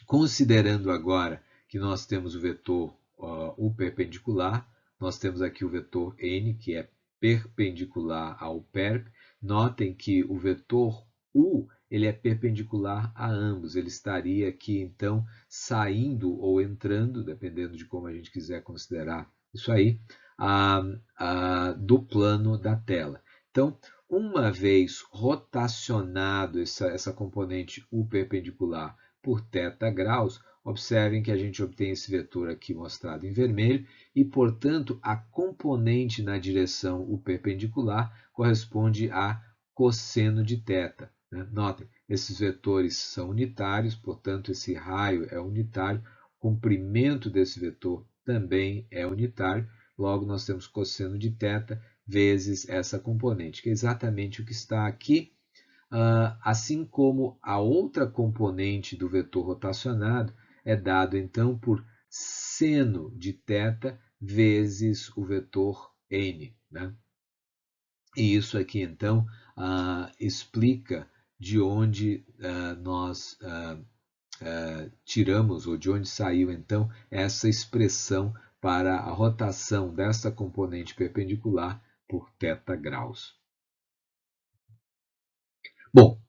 considerando agora que nós temos o vetor U perpendicular, nós temos aqui o vetor N, que é perpendicular ao perp. Notem que o vetor U ele é perpendicular a ambos. Ele estaria aqui, então, saindo ou entrando, dependendo de como a gente quiser considerar isso aí, do plano da tela. Então, uma vez rotacionado essa componente U perpendicular por θ graus, observem que a gente obtém esse vetor aqui mostrado em vermelho e, portanto, a componente na direção U perpendicular corresponde à cosseno de θ. Né? Notem, esses vetores são unitários, portanto, esse raio é unitário, o comprimento desse vetor também é unitário, logo nós temos cosseno de θ vezes essa componente, que é exatamente o que está aqui, assim como a outra componente do vetor rotacionado é dado então por seno de θ vezes o vetor n. Né? E isso aqui então explica de onde nós tiramos, ou de onde saiu então essa expressão para a rotação dessa componente perpendicular por θ graus. Bom,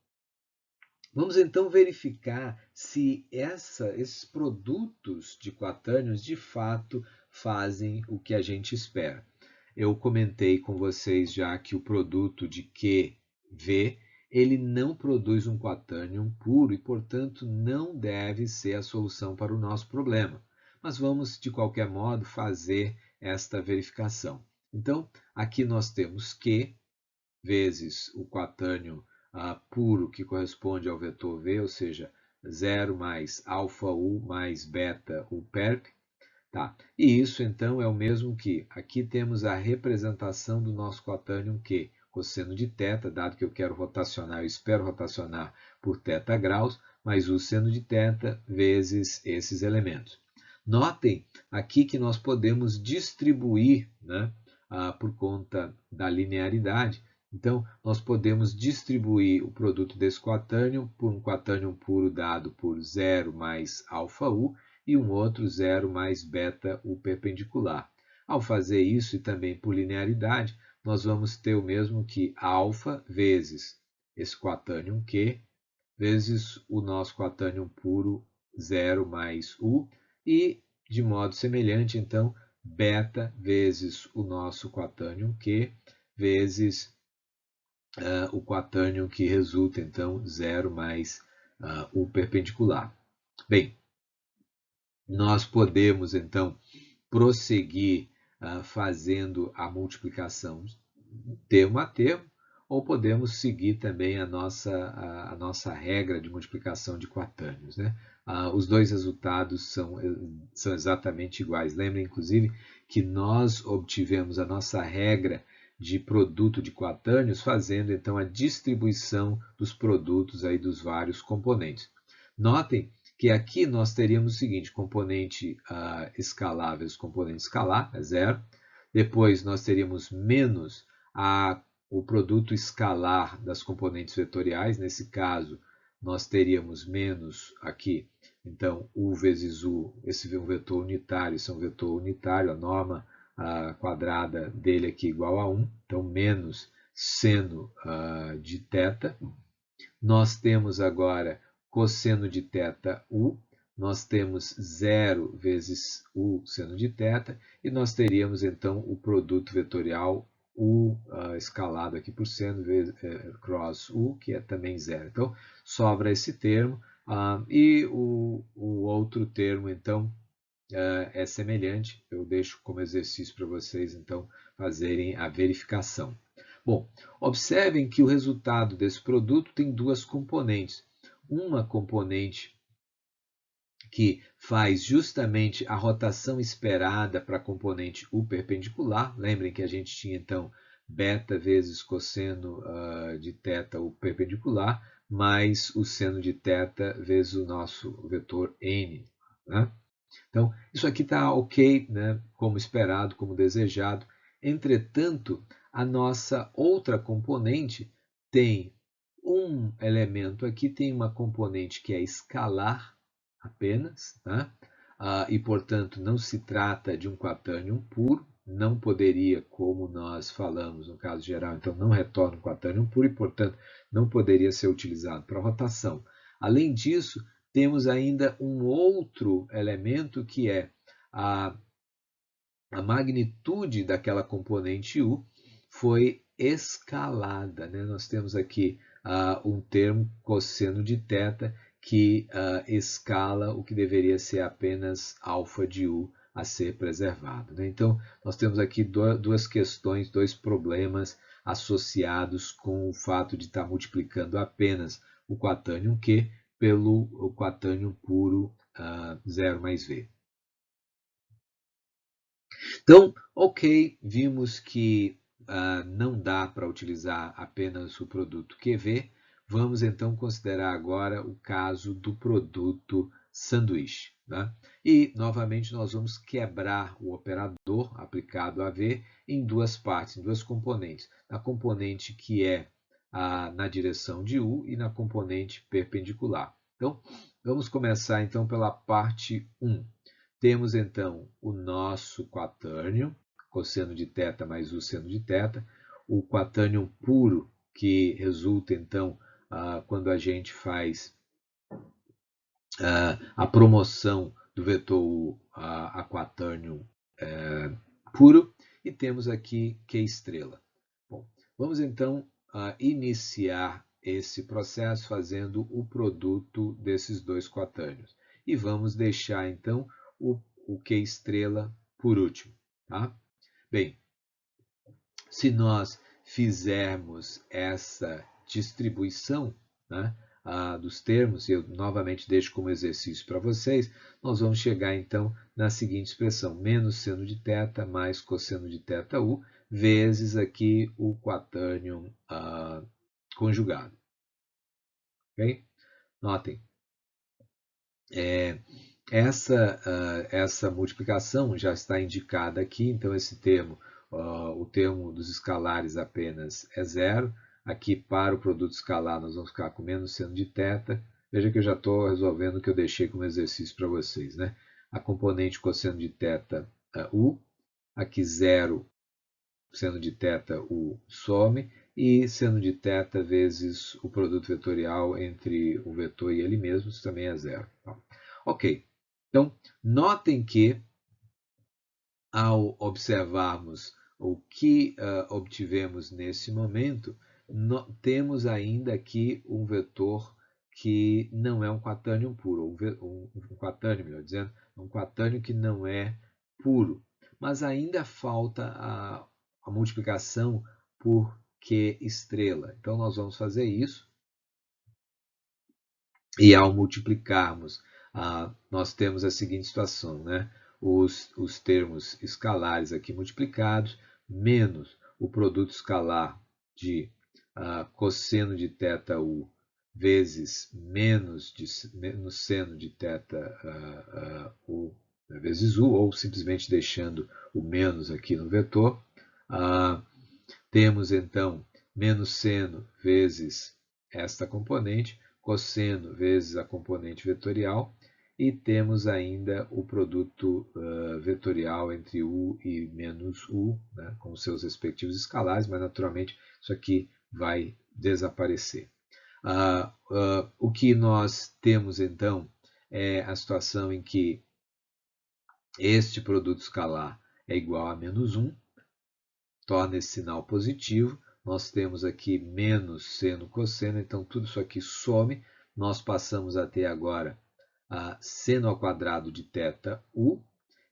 vamos então verificar se esses produtos de quatânios de fato fazem o que a gente espera. Eu comentei com vocês já que o produto de QV ele não produz um quatânion puro e, portanto, não deve ser a solução para o nosso problema. Mas vamos, de qualquer modo, fazer esta verificação. Então, aqui nós temos Q vezes o quatânion puro, que corresponde ao vetor V, ou seja, 0 mais αU mais βU perp. Tá. E isso, então, é o mesmo que aqui temos a representação do nosso quatânion Q, cosseno de θ, dado que eu quero rotacionar, eu espero rotacionar por θ graus, mais o seno de θ vezes esses elementos. Notem aqui que nós podemos distribuir, né, por conta da linearidade. Então, nós podemos distribuir o produto desse quatânion por um quatânion puro dado por 0 mais αU, e um outro 0 mais βU perpendicular. Ao fazer isso, e também por linearidade, nós vamos ter o mesmo que α vezes esse quatânion Q, vezes o nosso quatânion puro 0 mais U, e, de modo semelhante, então, β vezes o nosso quatânion Q, vezes o quatânion que resulta, então, 0 mais U perpendicular. Bem, nós podemos, então, prosseguir fazendo a multiplicação termo a termo, ou podemos seguir também a nossa regra de multiplicação de quatânios. Né? Os dois resultados são exatamente iguais. Lembrem, inclusive, que nós obtivemos a nossa regra de produto de quatânios fazendo, então, a distribuição dos produtos aí dos vários componentes. Notem que aqui nós teríamos o seguinte, componente escalar vezes componente escalar, é zero. Depois nós teríamos menos o produto escalar das componentes vetoriais. Nesse caso, nós teríamos menos aqui, então, U vezes U, esse é um vetor unitário, esse é um vetor unitário, a norma quadrada dele aqui é igual a 1, então menos seno de θ. Nós temos agora cosseno de θU, nós temos 0 vezes U seno de θ, e nós teríamos então o produto vetorial U escalado aqui por seno vezes, cross U, que é também 0. Então, sobra esse termo, e o outro termo, então, é semelhante. Eu deixo como exercício para vocês, então, fazerem a verificação. Bom, observem que o resultado desse produto tem duas componentes. Uma componente que faz justamente a rotação esperada para a componente U perpendicular. Lembrem que a gente tinha, então, beta vezes cosseno de θ U perpendicular, mais o seno de θ vezes o nosso vetor n. Né? Então, isso aqui está ok, né? Como esperado, como desejado. Entretanto, a nossa outra componente tem um elemento aqui, tem uma componente que é escalar apenas, tá? E, portanto, não se trata de um quatânion puro, não poderia, como nós falamos no caso geral, então não retorna um quatânion puro e, portanto, não poderia ser utilizado para rotação. Além disso, temos ainda um outro elemento que é a magnitude daquela componente U foi escalada. Né? Nós temos aqui um termo cosseno de θ que escala o que deveria ser apenas alfa de U a ser preservado, né? Então, nós temos aqui duas questões, dois problemas associados com o fato de estar multiplicando apenas o quatânium Q pelo o quatânium puro 0 mais V. Então, ok, vimos que não dá para utilizar apenas o produto QV. Vamos então considerar agora o caso do produto sanduíche. Né? E, novamente, nós vamos quebrar o operador aplicado a V em duas partes, em duas componentes. Na componente que é na direção de U e na componente perpendicular. Então, vamos começar então pela parte 1. Temos então o nosso quatânium, cosseno de θ mais u seno de θ, o quatânium puro, que resulta então quando a gente faz a promoção do vetor U a quatânium puro, e temos aqui Q estrela. Bom, vamos então iniciar esse processo fazendo o produto desses dois quatânios. E vamos deixar então o Q estrela por último. Tá? Bem, se nós fizermos essa distribuição, né, dos termos, e eu novamente deixo como exercício para vocês, nós vamos chegar então na seguinte expressão, menos seno de θ mais cosseno de θu, vezes aqui o quatânium conjugado. Okay? Notem, essa multiplicação já está indicada aqui, então esse termo, o termo dos escalares apenas é zero. Aqui para o produto escalar nós vamos ficar com menos seno de θ. Veja que eu já estou resolvendo o que eu deixei como exercício para vocês. Né? A componente cosseno de θ u, aqui zero seno de θ u some, e seno de θ vezes o produto vetorial entre o vetor e ele mesmo, isso também é zero. Tá? Ok, então notem que ao observarmos o que obtivemos nesse momento, temos ainda aqui um vetor que não é um quatânium puro, um quatânio, melhor dizendo, um quatânio que não é puro, mas ainda falta a multiplicação por Q estrela. Então nós vamos fazer isso, e ao multiplicarmos, nós temos a seguinte situação, né? Os termos escalares aqui multiplicados, menos o produto escalar de cosseno de θu vezes menos seno de θu vezes u, ou simplesmente deixando o menos aqui no vetor. Temos então menos seno vezes esta componente, cosseno vezes a componente vetorial, e temos ainda o produto vetorial entre u e menos u, né, com seus respectivos escalares, mas naturalmente isso aqui vai desaparecer. O que nós temos então é a situação em que este produto escalar é igual a menos 1, torna esse sinal positivo. Nós temos aqui menos seno cosseno, então tudo isso aqui some. Nós passamos a ter agora seno ao quadrado de θu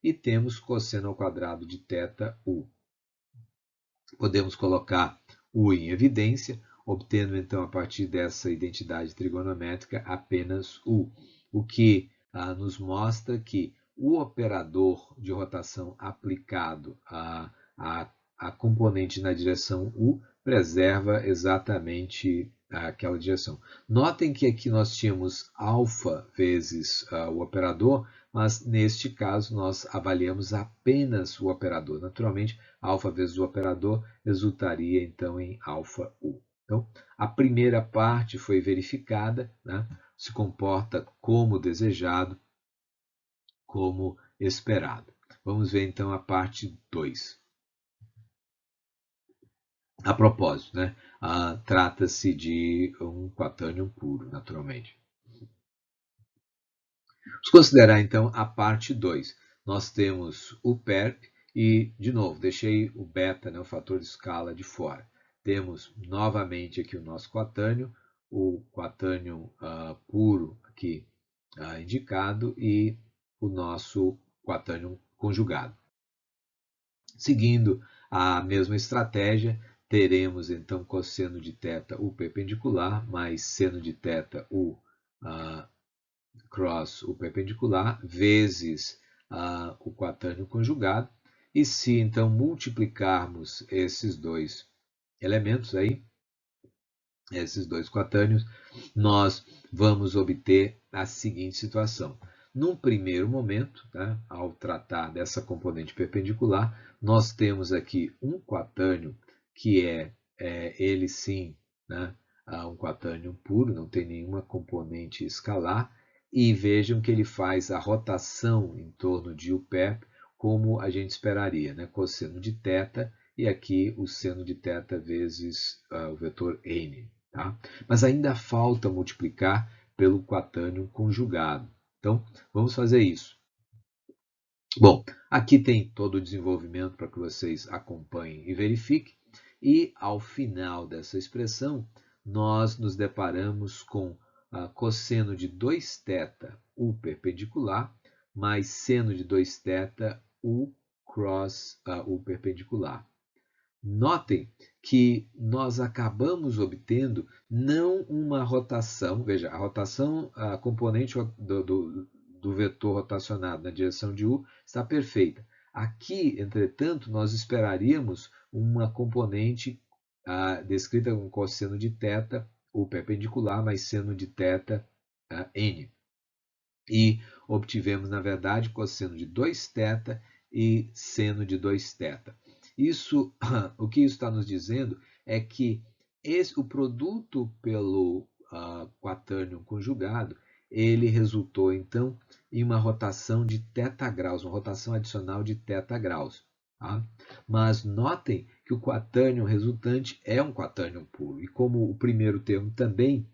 e temos cosseno ao quadrado de θu. Podemos colocar u em evidência, obtendo então a partir dessa identidade trigonométrica apenas u, o que nos mostra que o operador de rotação aplicado a componente na direção U preserva exatamente aquela direção. Notem que aqui nós tínhamos alfa vezes o operador, mas neste caso nós avaliamos apenas o operador. Naturalmente, alfa vezes o operador resultaria então em alfa U. Então, a primeira parte foi verificada, né? Se comporta como desejado, como esperado. Vamos ver então a parte 2. A propósito, né? Trata-se de um quatânium puro, naturalmente. Vamos considerar então a parte 2. Nós temos o perp e, de novo, deixei o beta, né, o fator de escala, de fora. Temos novamente aqui o nosso quatânio, o quatânium puro aqui indicado, e o nosso quatânium conjugado. Seguindo a mesma estratégia, teremos então cosseno de θ U perpendicular mais seno de θ U cross o perpendicular vezes o quatânio conjugado. E se então multiplicarmos esses dois elementos aí, esses dois quatânios, nós vamos obter a seguinte situação. Num primeiro momento, tá, ao tratar dessa componente perpendicular, nós temos aqui um quatânio que ele sim, né, um quatânio puro, não tem nenhuma componente escalar, e vejam que ele faz a rotação em torno de U perp como a gente esperaria, né, cosseno de θ, e aqui o seno de θ vezes o vetor n. Tá? Mas ainda falta multiplicar pelo quatânio conjugado. Então, vamos fazer isso. Bom, aqui tem todo o desenvolvimento para que vocês acompanhem e verifiquem. E, ao final dessa expressão, nós nos deparamos com cosseno de 2θ U perpendicular mais seno de 2θ U cross U perpendicular. Notem que nós acabamos obtendo não uma rotação, veja, a rotação, a componente do vetor rotacionado na direção de U está perfeita. Aqui, entretanto, nós esperaríamos uma componente descrita com cosseno de θ, U perpendicular, mais seno de θ, n. E obtivemos, na verdade, cosseno de 2θ e seno de 2θ. O que isso está nos dizendo é que o produto pelo quatânio conjugado, ele resultou, então, em uma rotação de θ graus, uma rotação adicional de θ graus. Tá? Mas notem que o quatânio resultante é um quatânio puro. E como o primeiro termo também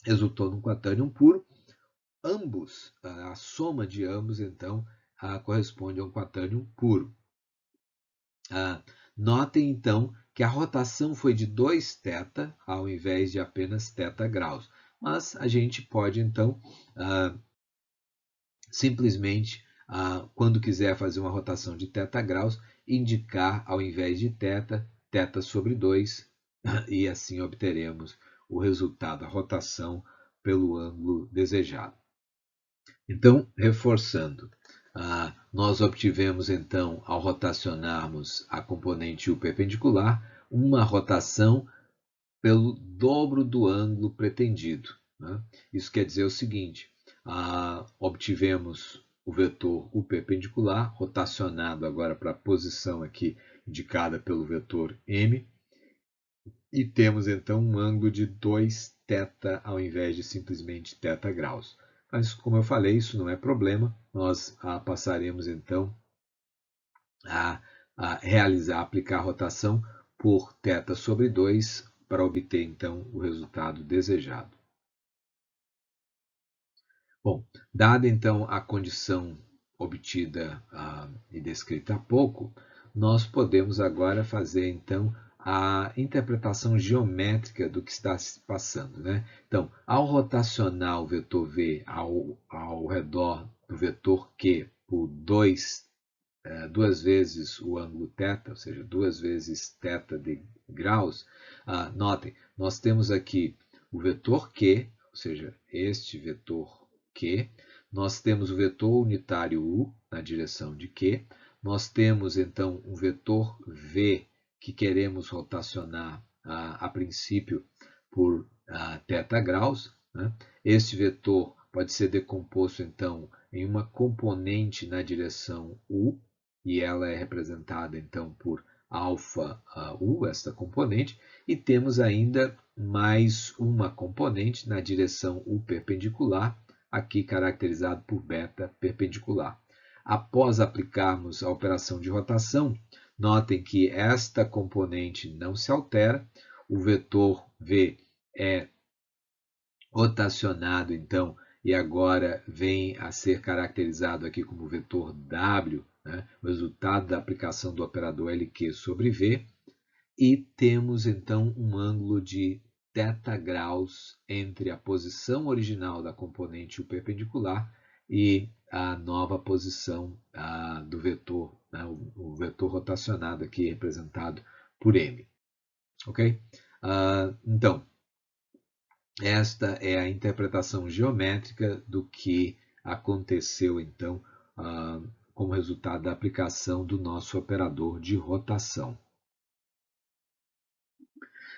resultou num quatânio puro, ambos, a soma de ambos, então, corresponde a um quatânio puro. Notem, então, que a rotação foi de 2θ ao invés de apenas θ graus. Mas a gente pode, então, simplesmente, quando quiser fazer uma rotação de θ graus, indicar, ao invés de θ, θ sobre 2, e assim obteremos o resultado, a rotação pelo ângulo desejado. Então, reforçando, nós obtivemos, então, ao rotacionarmos a componente U perpendicular, uma rotação pelo dobro do ângulo pretendido. Né? Isso quer dizer o seguinte, obtivemos o vetor U perpendicular, rotacionado agora para a posição aqui indicada pelo vetor M, e temos, então, um ângulo de 2θ ao invés de simplesmente θ graus. Mas, como eu falei, isso não é problema. Nós passaremos, então, a aplicar a rotação por θ sobre 2 para obter, então, o resultado desejado. Bom, dada, então, a condição obtida e descrita há pouco, nós podemos agora fazer, então, a interpretação geométrica do que está se passando. Né? Então, ao rotacionar o vetor V ao redor do vetor Q por duas vezes o ângulo θ, ou seja, 2 vezes θ de graus, notem, nós temos aqui o vetor Q, ou seja, este vetor Q, nós temos o vetor unitário U na direção de Q, nós temos então um vetor V que queremos rotacionar a princípio por θ graus. Né? Este vetor pode ser decomposto então em uma componente na direção U, e ela é representada então por alfa U, esta componente, e temos ainda mais uma componente na direção U perpendicular, aqui caracterizado por beta perpendicular. Após aplicarmos a operação de rotação, notem que esta componente não se altera, o vetor V é rotacionado, então, e agora vem a ser caracterizado aqui como vetor W, né? O resultado da aplicação do operador LQ sobre V, e temos, então, um ângulo de θ graus entre a posição original da componente U perpendicular e a nova posição do vetor, né, o vetor rotacionado aqui representado por M. Ok? Então, esta é a interpretação geométrica do que aconteceu, então, como resultado da aplicação do nosso operador de rotação.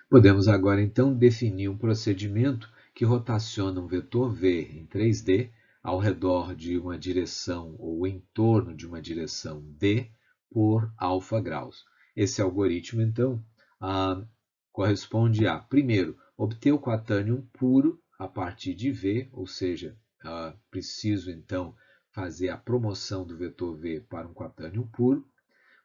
Podemos agora, então, definir um procedimento que rotaciona um vetor V em 3D ao redor de uma direção ou em torno de uma direção D por alfa graus. Esse algoritmo, então, corresponde a, primeiro, obter o quatânion puro a partir de V, ou seja, preciso, então, fazer a promoção do vetor V para um quatânion puro.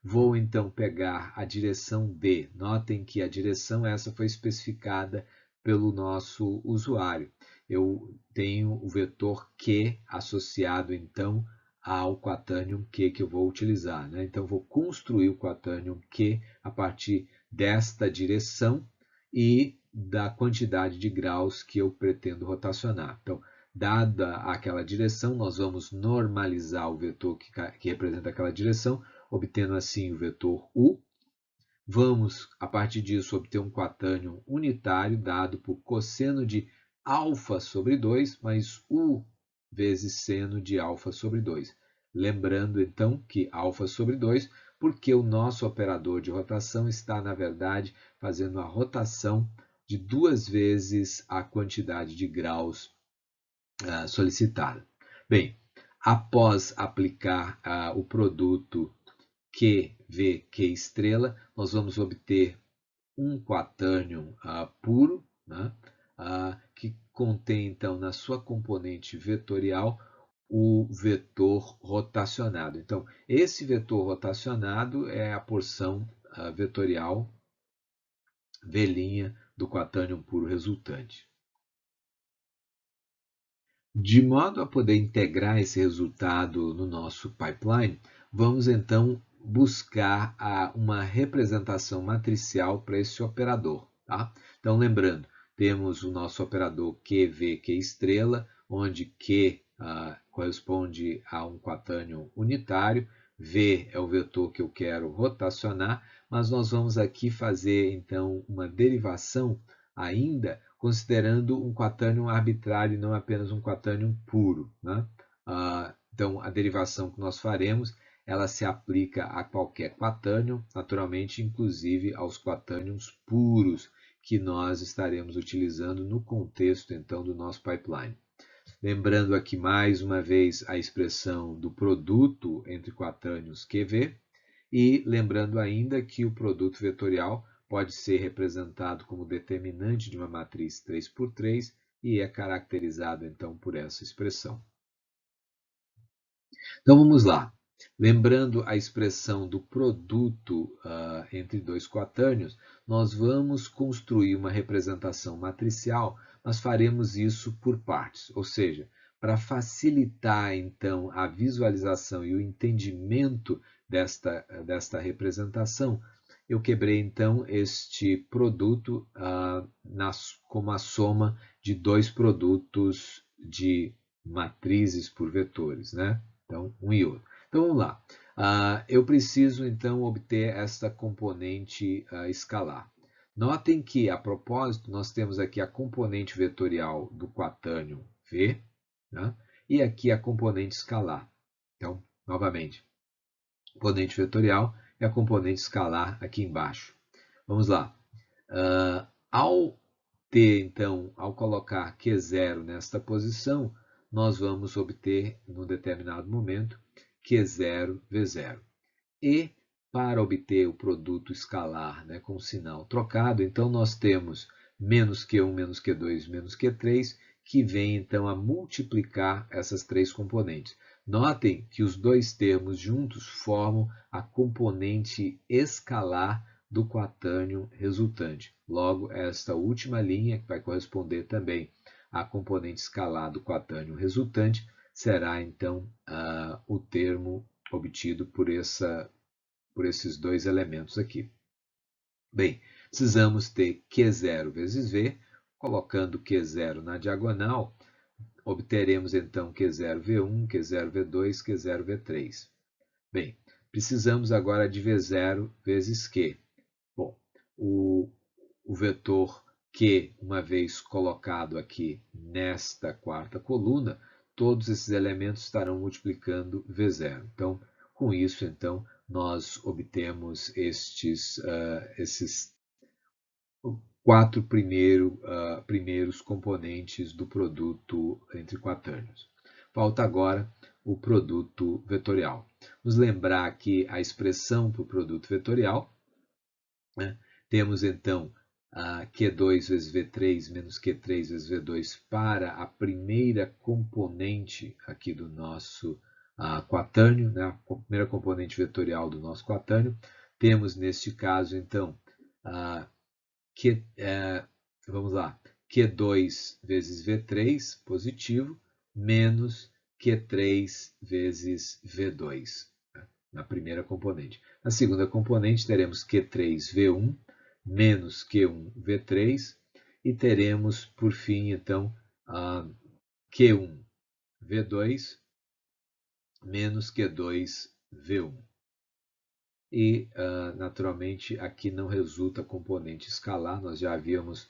Vou então pegar a direção D. Notem que a direção essa foi especificada pelo nosso usuário. Eu tenho o vetor Q associado então ao quatânion Q que eu vou utilizar, né? Então vou construir o quatânion Q a partir desta direção e da quantidade de graus que eu pretendo rotacionar. Então, dada aquela direção, nós vamos normalizar o vetor que representa aquela direção, obtendo assim o vetor U. Vamos, a partir disso, obter um quatânion unitário dado por cosseno de alfa sobre 2 mais U vezes seno de alfa sobre 2. Lembrando, então, que alfa sobre 2, porque o nosso operador de rotação está, na verdade, fazendo a rotação de 2 vezes a quantidade de graus solicitada. Bem, após aplicar o produto QV, Q estrela, nós vamos obter um quatânion puro, né, que contém, então, na sua componente vetorial, o vetor rotacionado. Então, esse vetor rotacionado é a porção vetorial V' do quatânion puro resultante. De modo a poder integrar esse resultado no nosso pipeline, vamos então buscar uma representação matricial para esse operador. Tá? Então, lembrando, temos o nosso operador QV, Q estrela, onde Q corresponde a um quatânion unitário, V é o vetor que eu quero rotacionar, mas nós vamos aqui fazer então uma derivação ainda considerando um quatânion arbitrário e não apenas um quatânion puro. Né? Então, a derivação que nós faremos, ela se aplica a qualquer quatânion, naturalmente, inclusive aos quatânions puros que nós estaremos utilizando no contexto, então, do nosso pipeline. Lembrando aqui mais uma vez a expressão do produto entre quatânions QV e lembrando ainda que o produto vetorial pode ser representado como determinante de uma matriz 3x3 e é caracterizado então por essa expressão. Então vamos lá. Lembrando a expressão do produto entre dois quatânions, nós vamos construir uma representação matricial, mas faremos isso por partes, ou seja, para facilitar então a visualização e o entendimento desta representação, eu quebrei então este produto como a soma de dois produtos de matrizes por vetores, né? Então, um e outro. Então, vamos lá. Eu preciso, então, obter esta componente escalar. Notem que, a propósito, nós temos aqui a componente vetorial do quatânion V, né? E aqui a componente escalar. Então, novamente, componente vetorial e a componente escalar aqui embaixo. Vamos lá. Ao colocar Q0 nesta posição, nós vamos obter, num determinado momento, Q0, V0. E, para obter o produto escalar, né, com o sinal trocado, então nós temos menos Q1, menos Q2, menos Q3, que vem então a multiplicar essas três componentes. Notem que os dois termos juntos formam a componente escalar do quatânion resultante. Logo, esta última linha, que vai corresponder também à componente escalar do quatânion resultante, será então o termo obtido por esses dois elementos aqui. Bem, precisamos ter Q0 vezes V, colocando Q0 na diagonal, obteremos então Q0V1, Q0V2, Q0V3. Bem, precisamos agora de V0 vezes Q. Bom, o vetor Q, uma vez colocado aqui nesta quarta coluna, todos esses elementos estarão multiplicando V0. Então, com isso, então, nós obtemos esses quatro primeiros componentes do produto entre quatânios. Falta agora o produto vetorial. Vamos lembrar aqui a expressão para o produto vetorial. Né? Temos então Q2 vezes V3 menos Q3 vezes V2 para a primeira componente aqui do nosso quatânio, né? A primeira componente vetorial do nosso quatânio. Temos neste caso então vamos lá, Q2 vezes V3 positivo menos Q3 vezes V2 na primeira componente. Na segunda componente teremos Q3V1 menos Q1V3 e teremos por fim então Q1V2 menos Q2V1. E, naturalmente, aqui não resulta componente escalar, nós já havíamos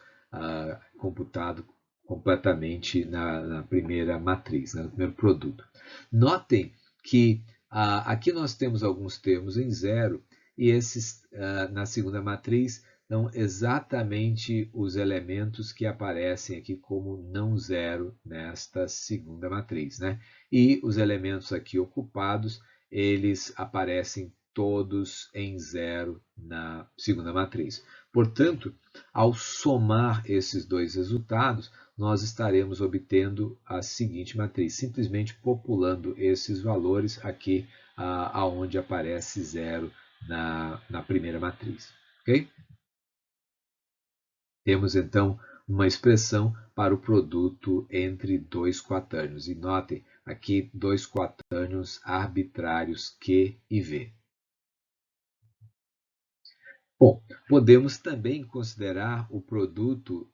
computado completamente na primeira matriz, né, no primeiro produto. Notem que aqui nós temos alguns termos em zero e esses, na segunda matriz, são exatamente os elementos que aparecem aqui como não zero nesta segunda matriz, né? E os elementos aqui ocupados, eles aparecem todos em zero na segunda matriz. Portanto, ao somar esses dois resultados, nós estaremos obtendo a seguinte matriz, simplesmente populando esses valores aqui aonde aparece zero na primeira matriz. Okay? Temos então uma expressão para o produto entre dois quatânios. E notem aqui dois quatânios arbitrários Q e V. Bom, podemos também considerar o produto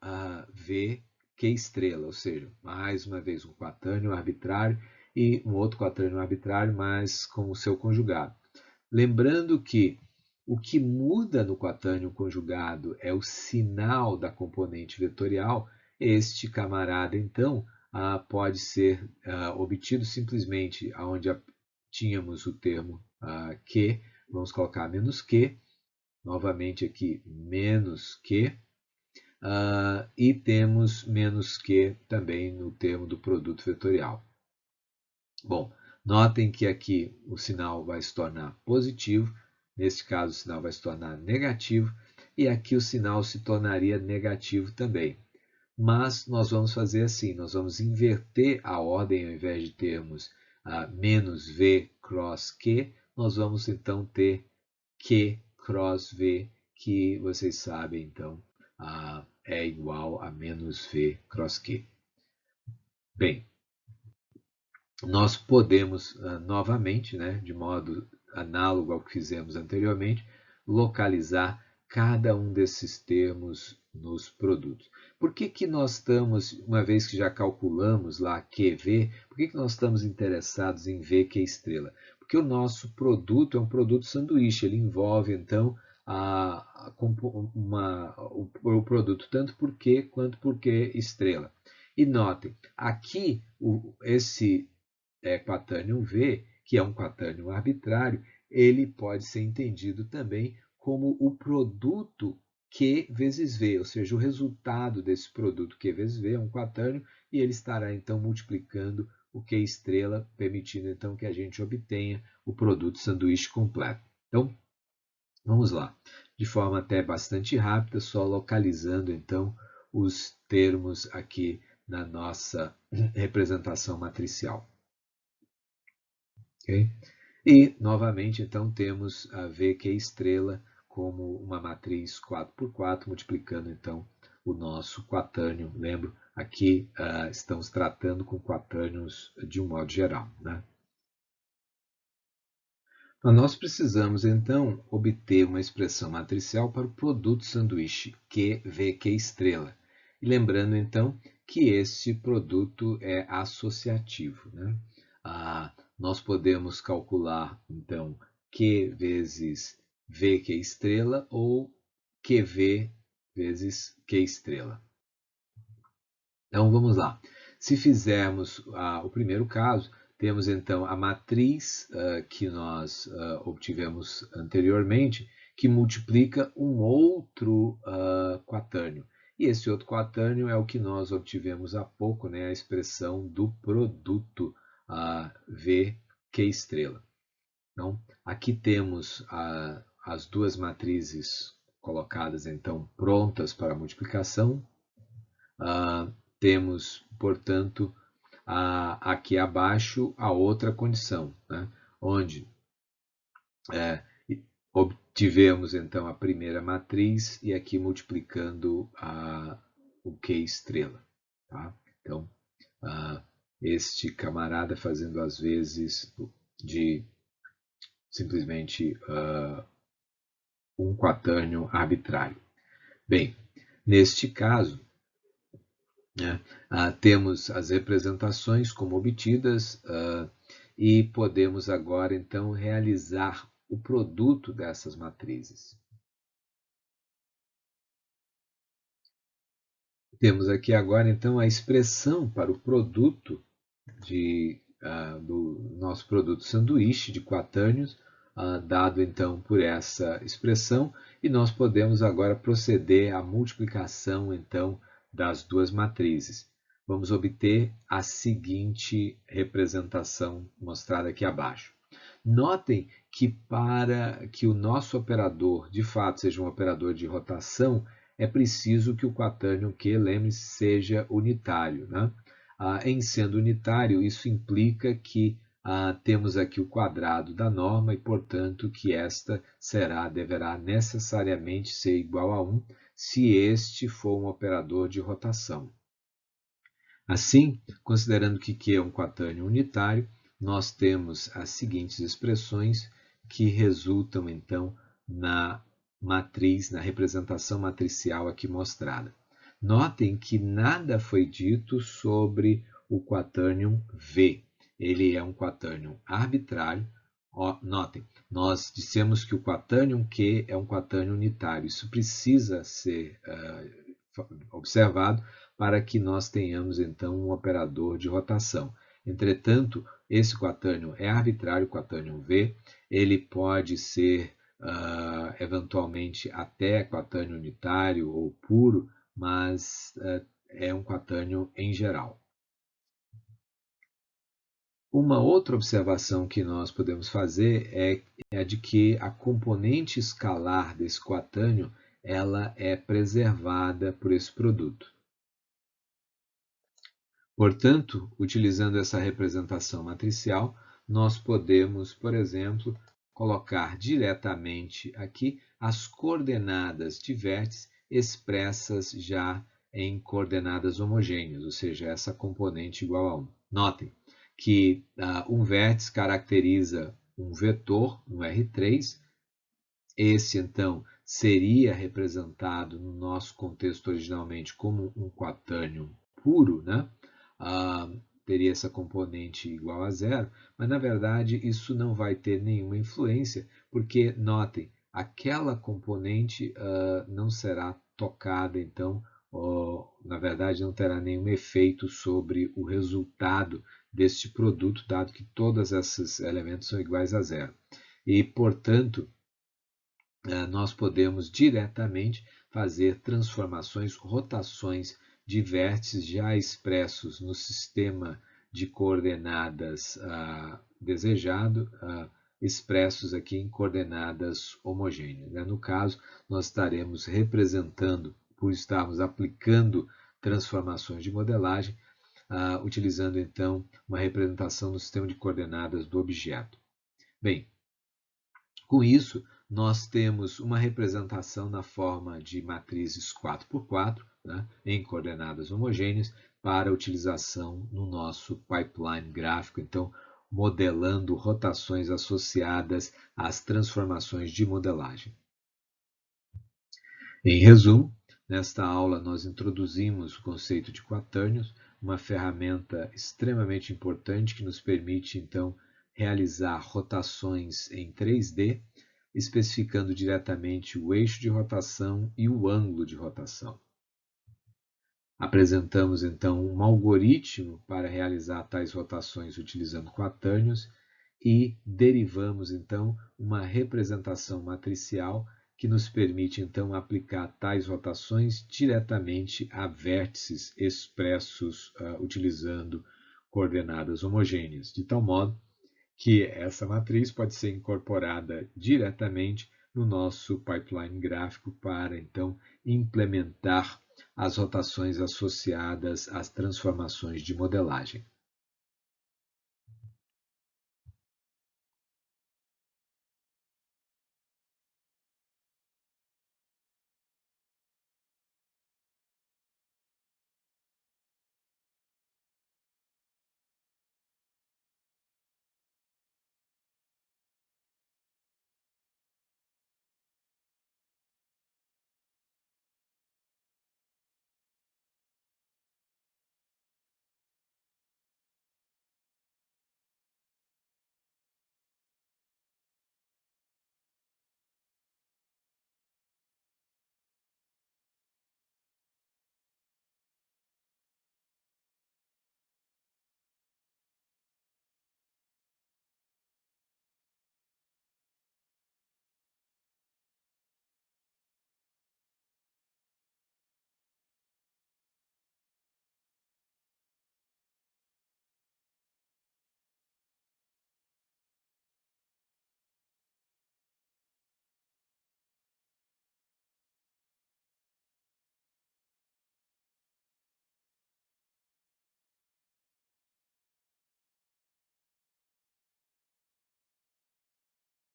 V Q estrela, ou seja, mais uma vez um quatânio arbitrário e um outro quatânio arbitrário, mas com o seu conjugado. Lembrando que o que muda no quatânio conjugado é o sinal da componente vetorial. Este camarada, então, pode ser obtido simplesmente onde tínhamos o termo Q, vamos colocar menos Q, novamente aqui menos Q, e temos menos Q também no termo do produto vetorial. Bom, notem que aqui o sinal vai se tornar positivo, neste caso o sinal vai se tornar negativo, e aqui o sinal se tornaria negativo também. Mas nós vamos fazer assim, nós vamos inverter a ordem, ao invés de termos menos V cross Q, nós vamos então ter Q cross V, que vocês sabem, então, é igual a menos V cross Q. Bem, nós podemos, novamente, né, de modo análogo ao que fizemos anteriormente, localizar cada um desses termos nos produtos. Por que nós estamos, uma vez que já calculamos lá QV, por que nós estamos interessados em V Q estrela? Porque o nosso produto é um produto sanduíche, ele envolve, então, o produto tanto por Q quanto por Q estrela. E notem, aqui esse quatânio V, que é um quatânio arbitrário, ele pode ser entendido também como o produto Q vezes V, ou seja, o resultado desse produto Q vezes V é um quatânio e ele estará então multiplicando o Q estrela, permitindo então que a gente obtenha o produto sanduíche completo. Então, vamos lá. De forma até bastante rápida, só localizando então os termos aqui na nossa representação matricial. Okay? E, novamente, então, temos a VQ estrela como uma matriz 4x4, multiplicando, então, o nosso quatânio. Lembro, aqui estamos tratando com quatânios de um modo geral. Né? Então, nós precisamos, então, obter uma expressão matricial para o produto sanduíche QVQ estrela. E lembrando, então, que esse produto é associativo, né? Nós podemos calcular, então, Q vezes V Q estrela ou QV vezes Q estrela. Então, vamos lá. Se fizermos o primeiro caso, temos então a matriz que nós obtivemos anteriormente, que multiplica um outro quaternio. E esse outro quaternio é o que nós obtivemos há pouco, né, a expressão do produto V Q estrela. Então, aqui temos as duas matrizes colocadas então prontas para multiplicação. Temos, portanto, aqui abaixo a outra condição, né? Onde obtivemos então a primeira matriz e aqui multiplicando o Q estrela. Tá? Então, este camarada fazendo as vezes de simplesmente um quaternio arbitrário. Bem, neste caso, temos as representações como obtidas e podemos agora então realizar o produto dessas matrizes. Temos aqui agora então a expressão para o produto do nosso produto sanduíche de quatânios, dado então por essa expressão, e nós podemos agora proceder à multiplicação então das duas matrizes. Vamos obter a seguinte representação mostrada aqui abaixo. Notem que para que o nosso operador de fato seja um operador de rotação, é preciso que o quaternio Q, lembre-se, seja unitário, né? Em sendo unitário, isso implica que temos aqui o quadrado da norma e, portanto, que esta deverá necessariamente ser igual a 1 se este for um operador de rotação. Assim, considerando que Q é um quaternio unitário, nós temos as seguintes expressões que resultam, então, na matriz, na representação matricial aqui mostrada. Notem que nada foi dito sobre o quaternio V. Ele é um quaternio arbitrário. Notem, nós dissemos que o quaternio Q é um quaternio unitário. Isso precisa ser observado para que nós tenhamos então um operador de rotação. Entretanto, esse quaternio é arbitrário, o quaternio V. Ele pode ser eventualmente até quaternio unitário ou puro, mas é um quaternio em geral. Uma outra observação que nós podemos fazer é a de que a componente escalar desse quaternio ela é preservada por esse produto. Portanto, utilizando essa representação matricial, nós podemos, por exemplo, colocar diretamente aqui as coordenadas de vértice expressas já em coordenadas homogêneas, ou seja, essa componente igual a 1. Notem que um vértice caracteriza um vetor no R3. Esse, então, seria representado no nosso contexto originalmente como um quaternio puro, né? Teria essa componente igual a zero, mas na verdade isso não vai ter nenhuma influência, porque notem, aquela componente não será tocada, então, na verdade não terá nenhum efeito sobre o resultado deste produto, dado que todos esses elementos são iguais a zero. E, portanto, nós podemos diretamente fazer transformações, rotações de vértices já expressos no sistema de coordenadas desejado, expressos aqui em coordenadas homogêneas. No caso, nós estaremos representando, por estarmos aplicando transformações de modelagem, utilizando então uma representação no sistema de coordenadas do objeto. Bem, com isso, nós temos uma representação na forma de matrizes 4x4, né, em coordenadas homogêneas, para utilização no nosso pipeline gráfico, então, modelando rotações associadas às transformações de modelagem. Em resumo, Nesta aula, nós introduzimos o conceito de quatânios, uma ferramenta extremamente importante que nos permite, então, realizar rotações em 3D, especificando diretamente o eixo de rotação e o ângulo de rotação. Apresentamos, então, um algoritmo para realizar tais rotações utilizando quatânios e derivamos, então, uma representação matricial que nos permite, então, aplicar tais rotações diretamente a vértices expressos utilizando coordenadas homogêneas, de tal modo que essa matriz pode ser incorporada diretamente no nosso pipeline gráfico para, então, implementar as rotações associadas às transformações de modelagem.